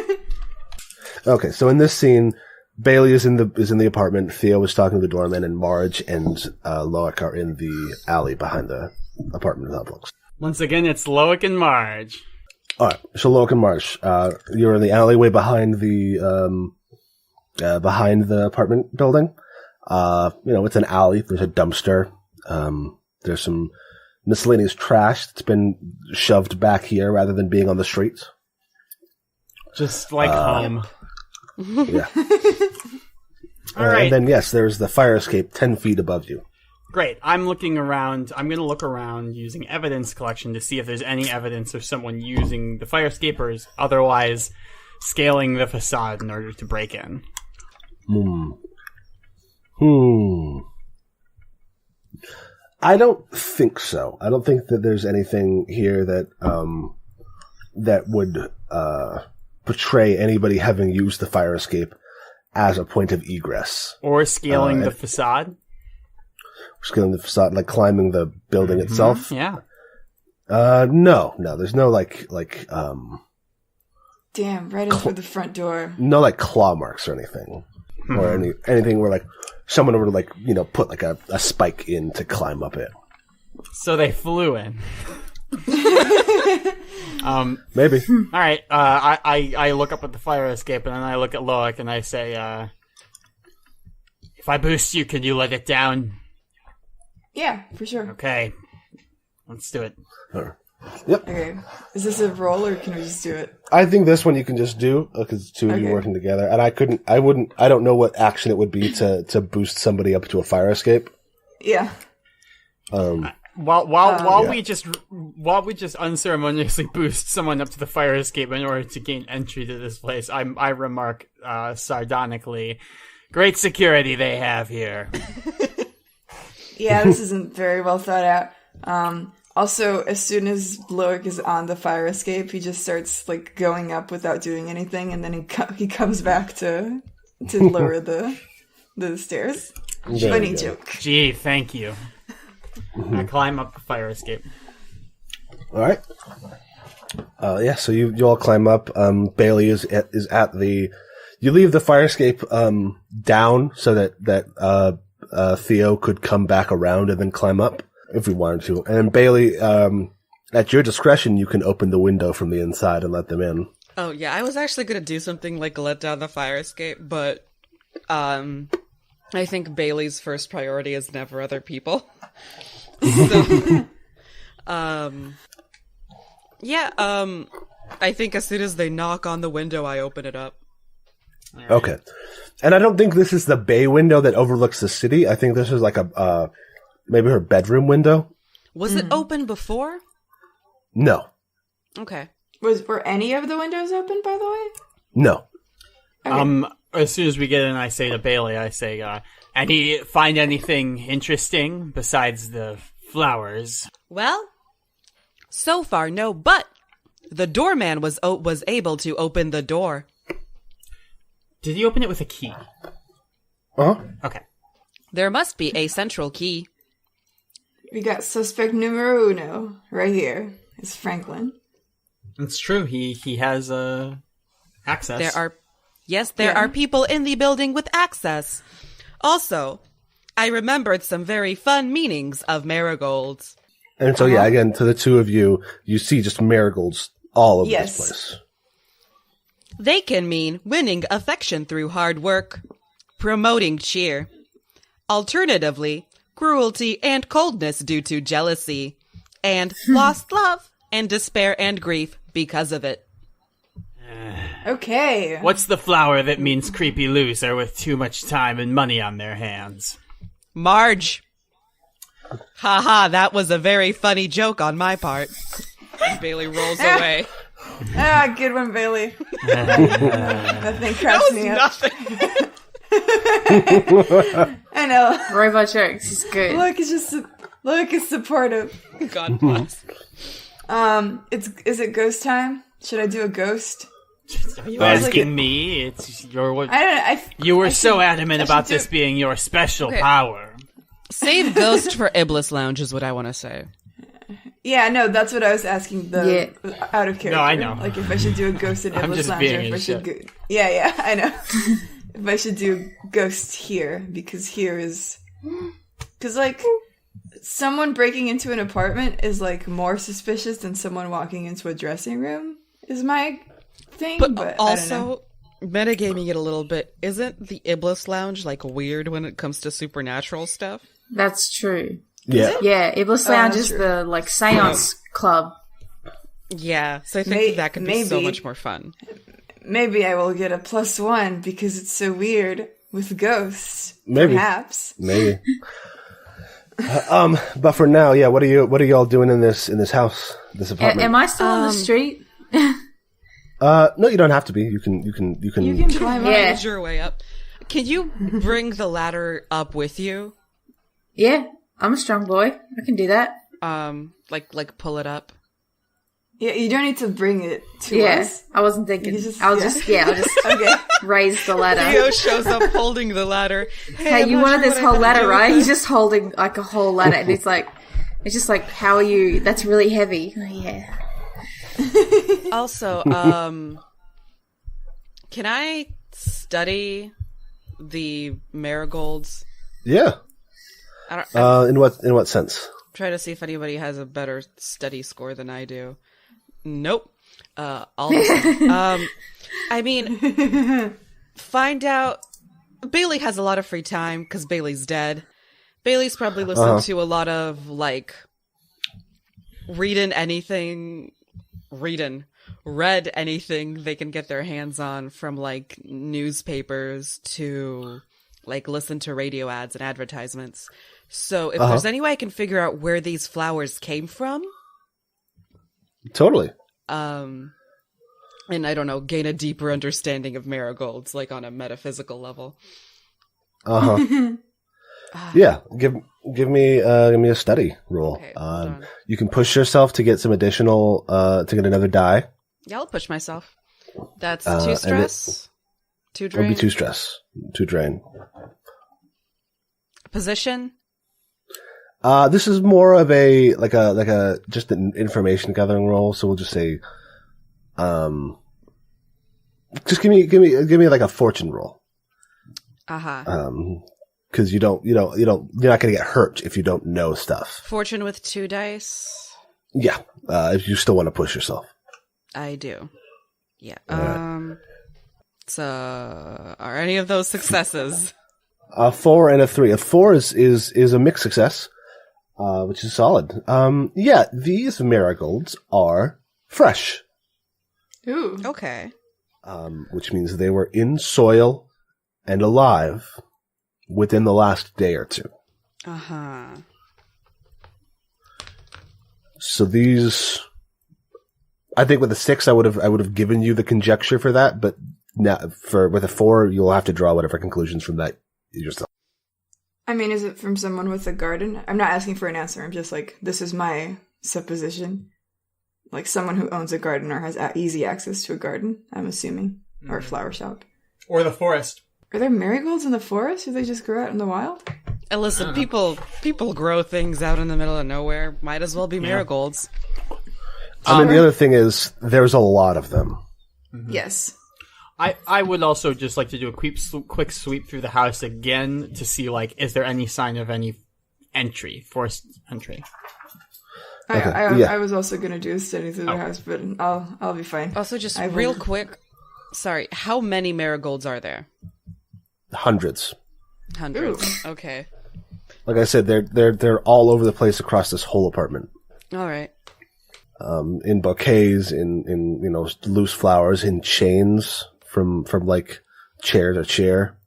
Speaker 1: Okay, so in this scene, Bailey is in the apartment. Theo is talking to the doorman, and Marge and Loic are in the alley behind the apartment complex.
Speaker 4: Once again, it's Loic and Marge.
Speaker 1: All right, so Loic and Marge, you're in the alleyway behind the apartment building. It's an alley. There's a dumpster. There's some miscellaneous trash that's been shoved back here rather than being on the street.
Speaker 4: Just like home.
Speaker 1: Yeah.
Speaker 4: All right.
Speaker 1: And then, yes, there's the fire escape 10 feet above you.
Speaker 4: Great. I'm looking around. I'm going to look around using evidence collection to see if there's any evidence of someone using the fire escapers, otherwise scaling the facade in order to break in.
Speaker 1: I don't think so. I don't think that there's anything here that would portray anybody having used the fire escape as a point of egress.
Speaker 4: Or scaling the facade.
Speaker 1: Scaling the facade, like climbing the building itself.
Speaker 4: Yeah.
Speaker 1: No, there's no
Speaker 3: Damn, right in through the front door.
Speaker 1: no like claw marks or anything. Or anything where someone would put a spike in to climb up it.
Speaker 4: So they flew in.
Speaker 1: Maybe.
Speaker 4: All right. I look up at the fire escape and then I look at Loic and I say, "If I boost you, can you let it down?"
Speaker 3: Yeah, for sure.
Speaker 4: Okay. Let's do it.
Speaker 3: Okay. Is this a roll or can we just do it?
Speaker 1: I think this one you can just do because two of you
Speaker 3: Okay.
Speaker 1: working together, and I don't know what action it would be to boost somebody up to a fire escape.
Speaker 3: Yeah.
Speaker 4: While
Speaker 1: Yeah.
Speaker 4: we just unceremoniously boost someone up to the fire escape in order to gain entry to this place, I remark sardonically, "Great security they have here."
Speaker 3: Yeah, this isn't very well thought out. Also, as soon as Loic is on the fire escape, he just starts like going up without doing anything, and then he comes back to lower the stairs.
Speaker 1: There
Speaker 3: Funny
Speaker 1: you go.
Speaker 3: joke.
Speaker 4: Gee, thank you. I climb up the fire escape.
Speaker 1: All right. Yeah. So you all climb up. Bailey is at the. You leave the fire escape down so that Theo could come back around and then climb up if we wanted to. And Bailey, at your discretion, you can open the window from the inside and let them in.
Speaker 5: Oh yeah, I was actually gonna do something like let down the fire escape, but I think Bailey's first priority is never other people. So, I think as soon as they knock on the window, I open it up.
Speaker 1: Okay. And I don't think this is the bay window that overlooks the city. I think this is like a maybe her bedroom window.
Speaker 5: Was it open before?
Speaker 1: No.
Speaker 5: Okay.
Speaker 3: Were any of the windows open, by the way?
Speaker 1: No.
Speaker 4: As soon as we get in, I say to Bailey, I say, find anything interesting besides the flowers?
Speaker 5: Well, so far no, but the doorman was able to open the door.
Speaker 4: Did he open it with a key?
Speaker 1: Uh-huh.
Speaker 4: Okay.
Speaker 5: There must be a central key.
Speaker 3: We got suspect numero uno right here. It's Franklin.
Speaker 4: It's true. He has access.
Speaker 5: There are people in the building with access. Also, I remembered some very fun meanings of marigolds.
Speaker 1: And so, yeah, again, to the two of you, you see just marigolds all over this place.
Speaker 5: They can mean winning affection through hard work, promoting cheer. Alternatively, cruelty and coldness due to jealousy, and lost love and despair and grief because of it.
Speaker 3: Okay.
Speaker 4: What's the flower that means creepy loser with too much time and money on their hands?
Speaker 5: Marge. Haha, that was a very funny joke on my part. Bailey rolls away.
Speaker 3: Ah, good one, Bailey. Nothing cracks me up.
Speaker 5: Nothing.
Speaker 3: I know.
Speaker 2: Robot jokes is good.
Speaker 3: Look, it's supportive.
Speaker 5: God bless.
Speaker 3: Is it ghost time? Should I do a ghost?
Speaker 4: Are you asking me? It's your.
Speaker 3: I don't know.
Speaker 4: You were so
Speaker 3: should-
Speaker 4: adamant
Speaker 3: I
Speaker 4: about
Speaker 3: should
Speaker 4: this
Speaker 3: do-
Speaker 4: being your special power.
Speaker 5: Save Ghost for Iblis Lounge is what I want to say.
Speaker 3: Yeah, no, that's what I was asking. Out of character.
Speaker 4: No, I know.
Speaker 3: Like if I should do a ghost in
Speaker 4: I'm
Speaker 3: Iblis
Speaker 4: just
Speaker 3: Lounge,
Speaker 4: being
Speaker 3: or if
Speaker 4: a
Speaker 3: I should
Speaker 4: shit.
Speaker 3: go. Yeah, I know. If I should do ghost here because here is because like someone breaking into an apartment is like more suspicious than someone walking into a dressing room is my thing. But, I don't know.
Speaker 5: Also, metagaming it a little bit, isn't the Iblis Lounge like weird when it comes to supernatural stuff?
Speaker 2: That's true.
Speaker 1: Yeah.
Speaker 2: Yeah, Iblis Lounge
Speaker 3: that's
Speaker 2: is
Speaker 3: true.
Speaker 2: the like seance club.
Speaker 5: Yeah, so I think that could be so
Speaker 3: maybe.
Speaker 5: much more fun.
Speaker 3: Maybe I will get a +1 because it's so weird with ghosts.
Speaker 1: Maybe.
Speaker 3: Perhaps.
Speaker 1: Maybe. But for now, yeah, what are y'all doing in this house, this apartment?
Speaker 2: Am I still on the street?
Speaker 1: No, you don't have to be. You can.
Speaker 3: You can climb up.
Speaker 2: Yeah.
Speaker 5: Use your way up. Can you bring the ladder up with you?
Speaker 2: Yeah, I'm a strong boy. I can do that.
Speaker 5: Like pull it up.
Speaker 3: Yeah, you don't need to bring it to
Speaker 2: Yeah,
Speaker 3: us.
Speaker 2: I wasn't thinking.
Speaker 3: You just-
Speaker 2: I'll
Speaker 3: yeah.
Speaker 2: just
Speaker 3: Okay.
Speaker 2: raise the ladder.
Speaker 5: Theo shows up holding the ladder.
Speaker 2: Hey,
Speaker 5: I'm
Speaker 2: you
Speaker 5: not
Speaker 2: wanted
Speaker 5: sure
Speaker 2: this
Speaker 5: what I
Speaker 2: whole
Speaker 5: can
Speaker 2: ladder,
Speaker 5: do with
Speaker 2: right?
Speaker 5: this.
Speaker 2: He's just holding like a whole ladder, and it's just like, how are you? That's really heavy. Oh, yeah.
Speaker 5: Also, can I study the marigolds?
Speaker 1: Yeah.
Speaker 5: I don't, I'm
Speaker 1: In what sense?
Speaker 5: try to see if anybody has a better study score than I do. Nope. All the same. I mean, find out. Bailey has a lot of free time because Bailey's dead. Bailey's probably listened to a lot of, like, read anything they can get their hands on, from, like, newspapers to, like, listen to radio ads and advertisements. So if there's any way I can figure out where these flowers came from,
Speaker 1: Totally.
Speaker 5: and I don't know, gain a deeper understanding of marigolds, like on a metaphysical level.
Speaker 1: Yeah, give me a study roll.
Speaker 5: Okay, hold on.
Speaker 1: You can push yourself to get some additional to get another die.
Speaker 5: Yeah, I'll push myself. That's
Speaker 1: and
Speaker 5: 2
Speaker 1: it-
Speaker 5: stress, 2
Speaker 1: It would
Speaker 5: drain,
Speaker 1: be 2 stress, 2 drain.
Speaker 5: position.
Speaker 1: This is more of a just an information gathering role. So we'll just say, just give me like a fortune roll. Because you're not going to get hurt if you don't know stuff.
Speaker 5: Fortune with 2 dice.
Speaker 1: Yeah, if you still want to push yourself.
Speaker 5: I do. Yeah. So, are any of those successes?
Speaker 1: A 4 and a 3. A 4 is a mixed success, which is solid. Yeah, these marigolds are fresh,
Speaker 3: Ooh.
Speaker 5: Okay.
Speaker 1: which means they were in soil and alive within the last day or two. So these, I think with a 6, I would have given you the conjecture for that, but now with a 4, you'll have to draw whatever conclusions from that yourself.
Speaker 3: I mean, is it from someone with a garden? I'm not asking for an answer. I'm just like, this is my supposition. Like someone who owns a garden or has easy access to a garden, I'm assuming. Or a flower shop.
Speaker 4: Or the forest.
Speaker 3: Are there marigolds in the forest, or they just grow out in the wild?
Speaker 5: And listen, people grow things out in the middle of nowhere. Might as well be marigolds.
Speaker 1: I mean, the other thing is, there's a lot of them.
Speaker 3: Yes.
Speaker 4: I would also just like to do a quick sweep through the house again to see, like, is there any sign of any forced entry?
Speaker 3: I was also going to do a study through the house, but I'll be fine.
Speaker 5: Also, just
Speaker 3: I will-
Speaker 5: real quick, sorry, how many marigolds are there?
Speaker 1: Hundreds.
Speaker 5: Hundreds.
Speaker 3: Ooh.
Speaker 5: Okay.
Speaker 1: Like I said, they're all over the place across this whole apartment.
Speaker 5: All right.
Speaker 1: In bouquets, in loose flowers, in chains from like chair to chair.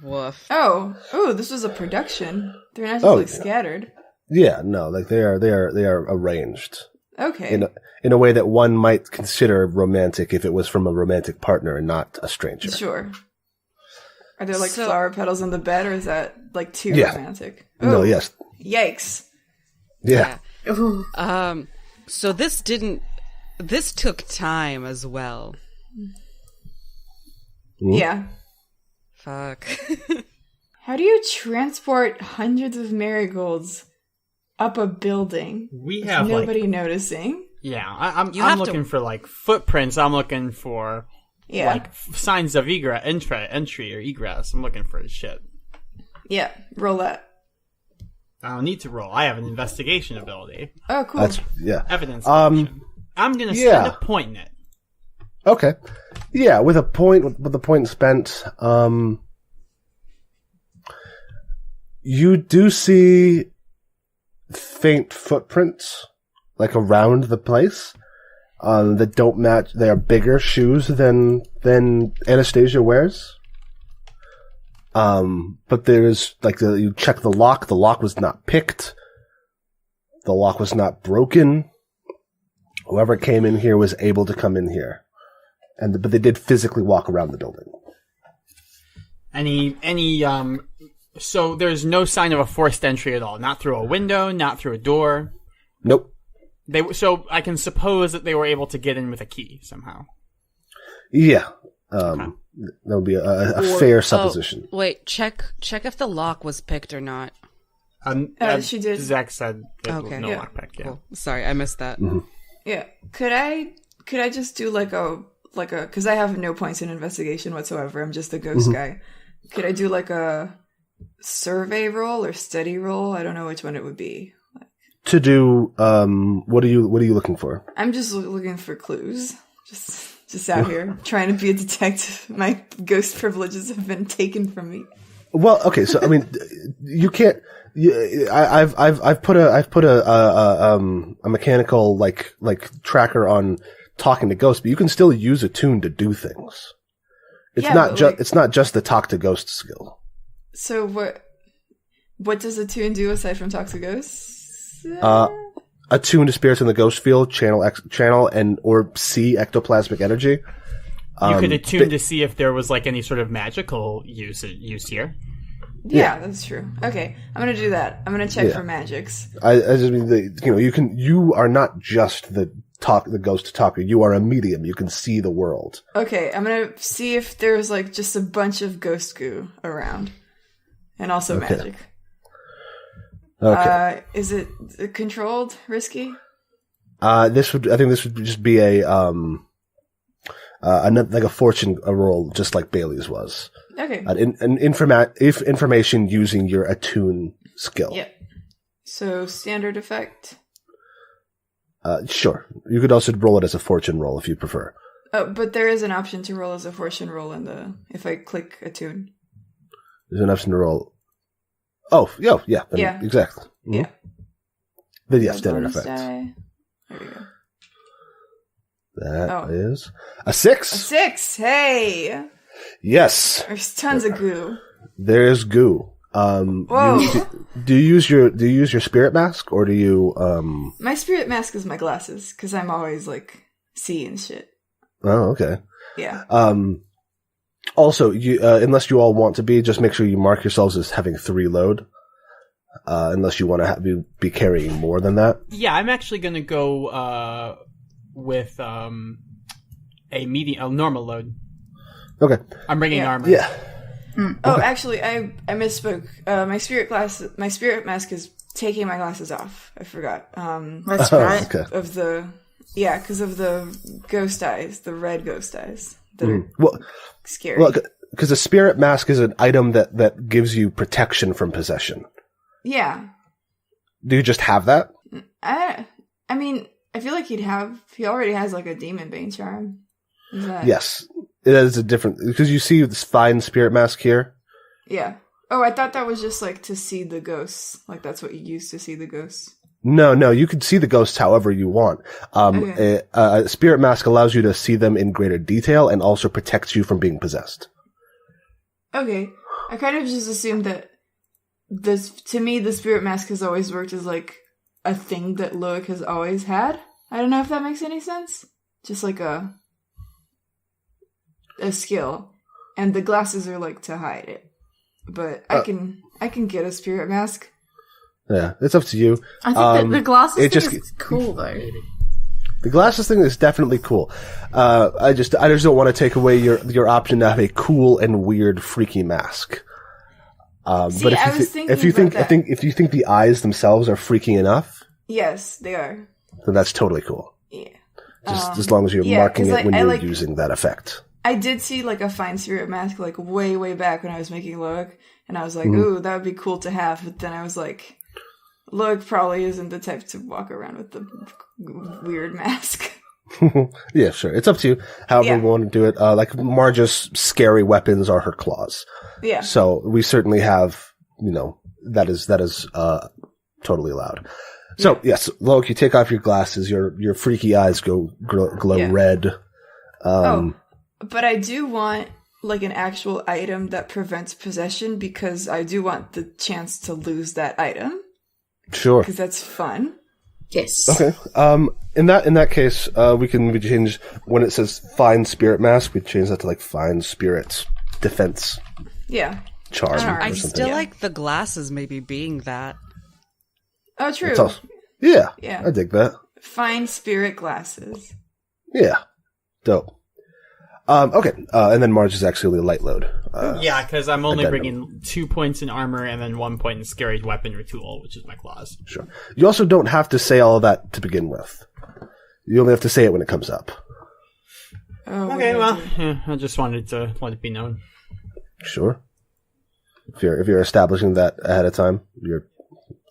Speaker 5: Woof.
Speaker 3: Oh, this was a production. They're not just
Speaker 1: Oh,
Speaker 3: like
Speaker 1: yeah.
Speaker 3: scattered.
Speaker 1: Yeah, no, like they are arranged
Speaker 3: Okay.
Speaker 1: in a way that one might consider romantic if it was from a romantic partner and not a stranger.
Speaker 3: Sure. Are there like
Speaker 5: So-
Speaker 3: flower petals on the bed, or is that like too
Speaker 1: Yeah.
Speaker 3: romantic?
Speaker 1: No,
Speaker 3: Ooh,
Speaker 1: yes,
Speaker 3: Yikes.
Speaker 1: yeah.
Speaker 3: Ooh.
Speaker 5: So this took time as well.
Speaker 3: Yeah.
Speaker 5: Fuck.
Speaker 3: How do you transport hundreds of marigolds up a building?
Speaker 4: We
Speaker 3: with
Speaker 4: have
Speaker 3: nobody noticing.
Speaker 4: I'm
Speaker 5: You have to-
Speaker 4: looking for like footprints. I'm looking for
Speaker 3: Yeah.
Speaker 4: like signs of entry or egress. I'm looking for shit.
Speaker 3: Yeah. Roll that.
Speaker 4: I don't need to roll. I have an investigation ability.
Speaker 3: Oh, cool.
Speaker 1: That's yeah.
Speaker 4: Evidence.
Speaker 1: Um,
Speaker 4: collection. I'm gonna
Speaker 1: yeah.
Speaker 4: spend a point in it.
Speaker 1: Okay. Yeah, with the point spent, you do see faint footprints like around the place that don't match. They are bigger shoes than Anastasia wears. But there's like you check the lock. The lock was not picked. The lock was not broken. Whoever came in here was able to come in here. But they did physically walk around the building.
Speaker 4: So there's no sign of a forced entry at all. Not through a window, not through a door.
Speaker 1: Nope.
Speaker 4: So I can suppose that they were able to get in with a key somehow.
Speaker 1: Yeah. That would be a fair supposition.
Speaker 5: Oh, wait, check if the lock was picked or not.
Speaker 3: She did.
Speaker 4: Zach said that
Speaker 5: Okay.
Speaker 4: no
Speaker 3: Yeah.
Speaker 4: lockpick. Yeah.
Speaker 5: Cool. Sorry, I missed that.
Speaker 3: Yeah. Could I just do like a because I have no points in investigation whatsoever. I'm just a ghost guy. Could I do like a survey roll or study roll? I don't know which one it would be.
Speaker 1: to do. What are you looking for?
Speaker 3: I'm just looking for clues. Just out here trying to be a detective. My ghost privileges have been taken from me.
Speaker 1: Well, okay, so I mean, you can't. I've put a mechanical like tracker on talking to ghosts, but you can still use a tune to do things. It's it's not just the talk to ghost skill.
Speaker 3: So what does a tune do aside from talk to ghosts?
Speaker 1: Attune to spirits in the ghost field, channel and or see ectoplasmic energy.
Speaker 4: You could attune to see if there was like any sort of magical use here.
Speaker 3: Yeah, that's true. Okay, I'm gonna do that. I'm gonna check for magics.
Speaker 1: I just mean, you are not just the ghost talker. You are a medium. You can see the world.
Speaker 3: Okay, I'm gonna see if there's like just a bunch of ghost goo around, and also magic.
Speaker 1: Okay.
Speaker 3: Is it controlled? Risky?
Speaker 1: I think this would just be a fortune roll, just like Bailey's was.
Speaker 3: Okay.
Speaker 1: Information using your attune skill.
Speaker 3: Yep. So standard effect.
Speaker 1: Sure. You could also roll it as a fortune roll if you prefer.
Speaker 3: Oh, but there is an option to roll as a fortune roll if I click attune.
Speaker 1: There's an option to roll. Oh, yeah.
Speaker 3: Yeah.
Speaker 1: Exactly. Mm-hmm.
Speaker 3: Yeah.
Speaker 1: Then yeah, standard effect.
Speaker 3: There we go.
Speaker 1: That is a 6.
Speaker 3: A 6. Hey.
Speaker 1: Yes.
Speaker 3: There's tons of goo.
Speaker 1: There's goo.
Speaker 3: Whoa.
Speaker 1: Do you use your spirit mask or do you
Speaker 3: My spirit mask is my glasses because I'm always like seeing shit.
Speaker 1: Oh, okay.
Speaker 3: Yeah.
Speaker 1: Also, unless you all want to just make sure you mark yourselves as having 3 load. Unless you want to be carrying more than that.
Speaker 4: Yeah, I'm actually going to go with a normal load.
Speaker 1: Okay.
Speaker 4: I'm bringing armor.
Speaker 1: Yeah.
Speaker 3: Oh, actually, I misspoke. My spirit mask is taking my glasses off. I forgot.
Speaker 2: That's right.
Speaker 1: Okay.
Speaker 3: Because of the ghost eyes, the red ghost eyes that are scary.
Speaker 1: Well, because a spirit mask is an item that gives you protection from possession.
Speaker 3: Yeah.
Speaker 1: Do you just have that?
Speaker 3: I mean, I feel like he already has like a demon bane charm.
Speaker 1: Yes. It is a different, because you see this fine spirit mask here.
Speaker 3: Yeah. Oh, I thought that was just like to see the ghosts. Like that's what you use to see the ghosts.
Speaker 1: No, you can see the ghosts however you want. A spirit mask allows you to see them in greater detail and also protects you from being possessed.
Speaker 3: Okay. I kind of just assumed that to me, the spirit mask has always worked as like a thing that Loic has always had. I don't know if that makes any sense. Just like a skill. And the glasses are like to hide it. But I can get a spirit mask.
Speaker 1: Yeah, it's up to you.
Speaker 2: I think that the glasses thing is cool though.
Speaker 1: The glasses thing is definitely cool. I just don't want to take away your option to have a cool and weird freaky mask.
Speaker 3: See,
Speaker 1: but if you think the eyes themselves are freaky enough,
Speaker 3: yes, they are.
Speaker 1: Then that's totally cool.
Speaker 3: Yeah.
Speaker 1: Just as long as you're marking it when you're using that effect.
Speaker 3: I did see like a fine spirit mask like way, way back when I was making Loic, and I was like, ooh, that would be cool to have. But then I was like, Loic probably isn't the type to walk around with the weird mask.
Speaker 1: Yeah, sure. It's up to you. However you want to do it. Like Marja's scary weapons are her claws.
Speaker 3: Yeah.
Speaker 1: So we certainly have, that is totally allowed. So yes, Loic, you take off your glasses. Your freaky eyes glow red.
Speaker 3: But I do want like an actual item that prevents possession because I do want the chance to lose that item.
Speaker 1: Sure.
Speaker 3: Because that's fun.
Speaker 2: Yes.
Speaker 1: Okay. In that case, we change when it says fine spirit mask, we change that to like fine spirits defense.
Speaker 3: Yeah.
Speaker 1: Charm.
Speaker 5: I still like the glasses maybe being that.
Speaker 3: Oh, true.
Speaker 1: Yeah.
Speaker 3: Yeah.
Speaker 1: I dig that.
Speaker 3: Fine spirit glasses.
Speaker 1: Yeah. Dope. Okay. And then Marge is actually a light load.
Speaker 4: Yeah, because I'm only bringing 2 points in armor and then 1 point in scary weaponry tool, which is my claws.
Speaker 1: Sure. You also don't have to say all of that to begin with. You only have to say it when it comes up.
Speaker 4: Okay, I just wanted to let it be known.
Speaker 1: Sure. If you're establishing that ahead of time,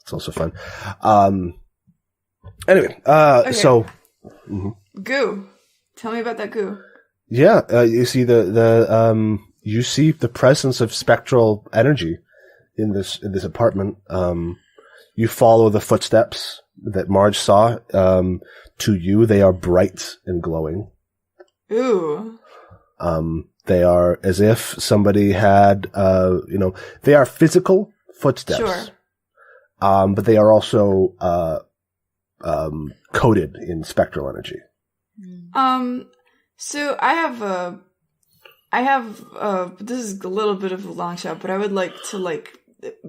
Speaker 1: it's also fun. Anyway, so
Speaker 3: Goo. Tell me about that goo.
Speaker 1: yeah, you see you see the presence of spectral energy in this apartment. You follow the footsteps that Marge saw. To you, they are bright and glowing.
Speaker 3: Ooh.
Speaker 1: They are as if somebody had, they are physical footsteps.
Speaker 3: Sure.
Speaker 1: But they are also, coated in spectral energy.
Speaker 3: So I have this is a little bit of a long shot, but I would like to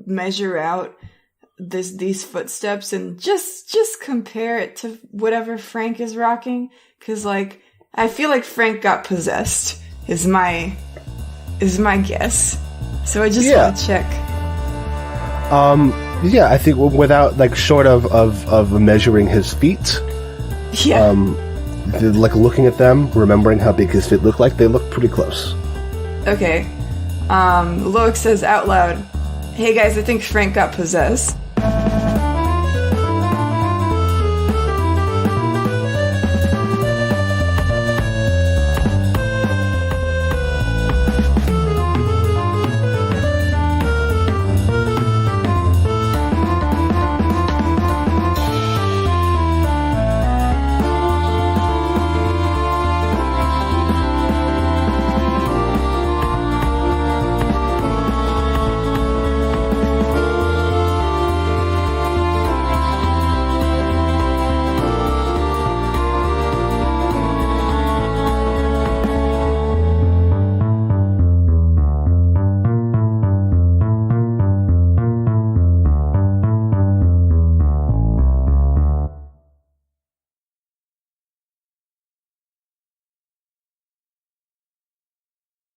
Speaker 3: measure out these footsteps and just compare it to whatever Frank is rocking, because I feel like Frank got possessed is my guess. So I just want to check.
Speaker 1: Yeah, I think without short of measuring his feet.
Speaker 3: Yeah.
Speaker 1: Looking at them, remembering how big his feet look like, they look pretty close.
Speaker 3: Okay. Loic says out loud, "Hey guys, I think Frank got possessed."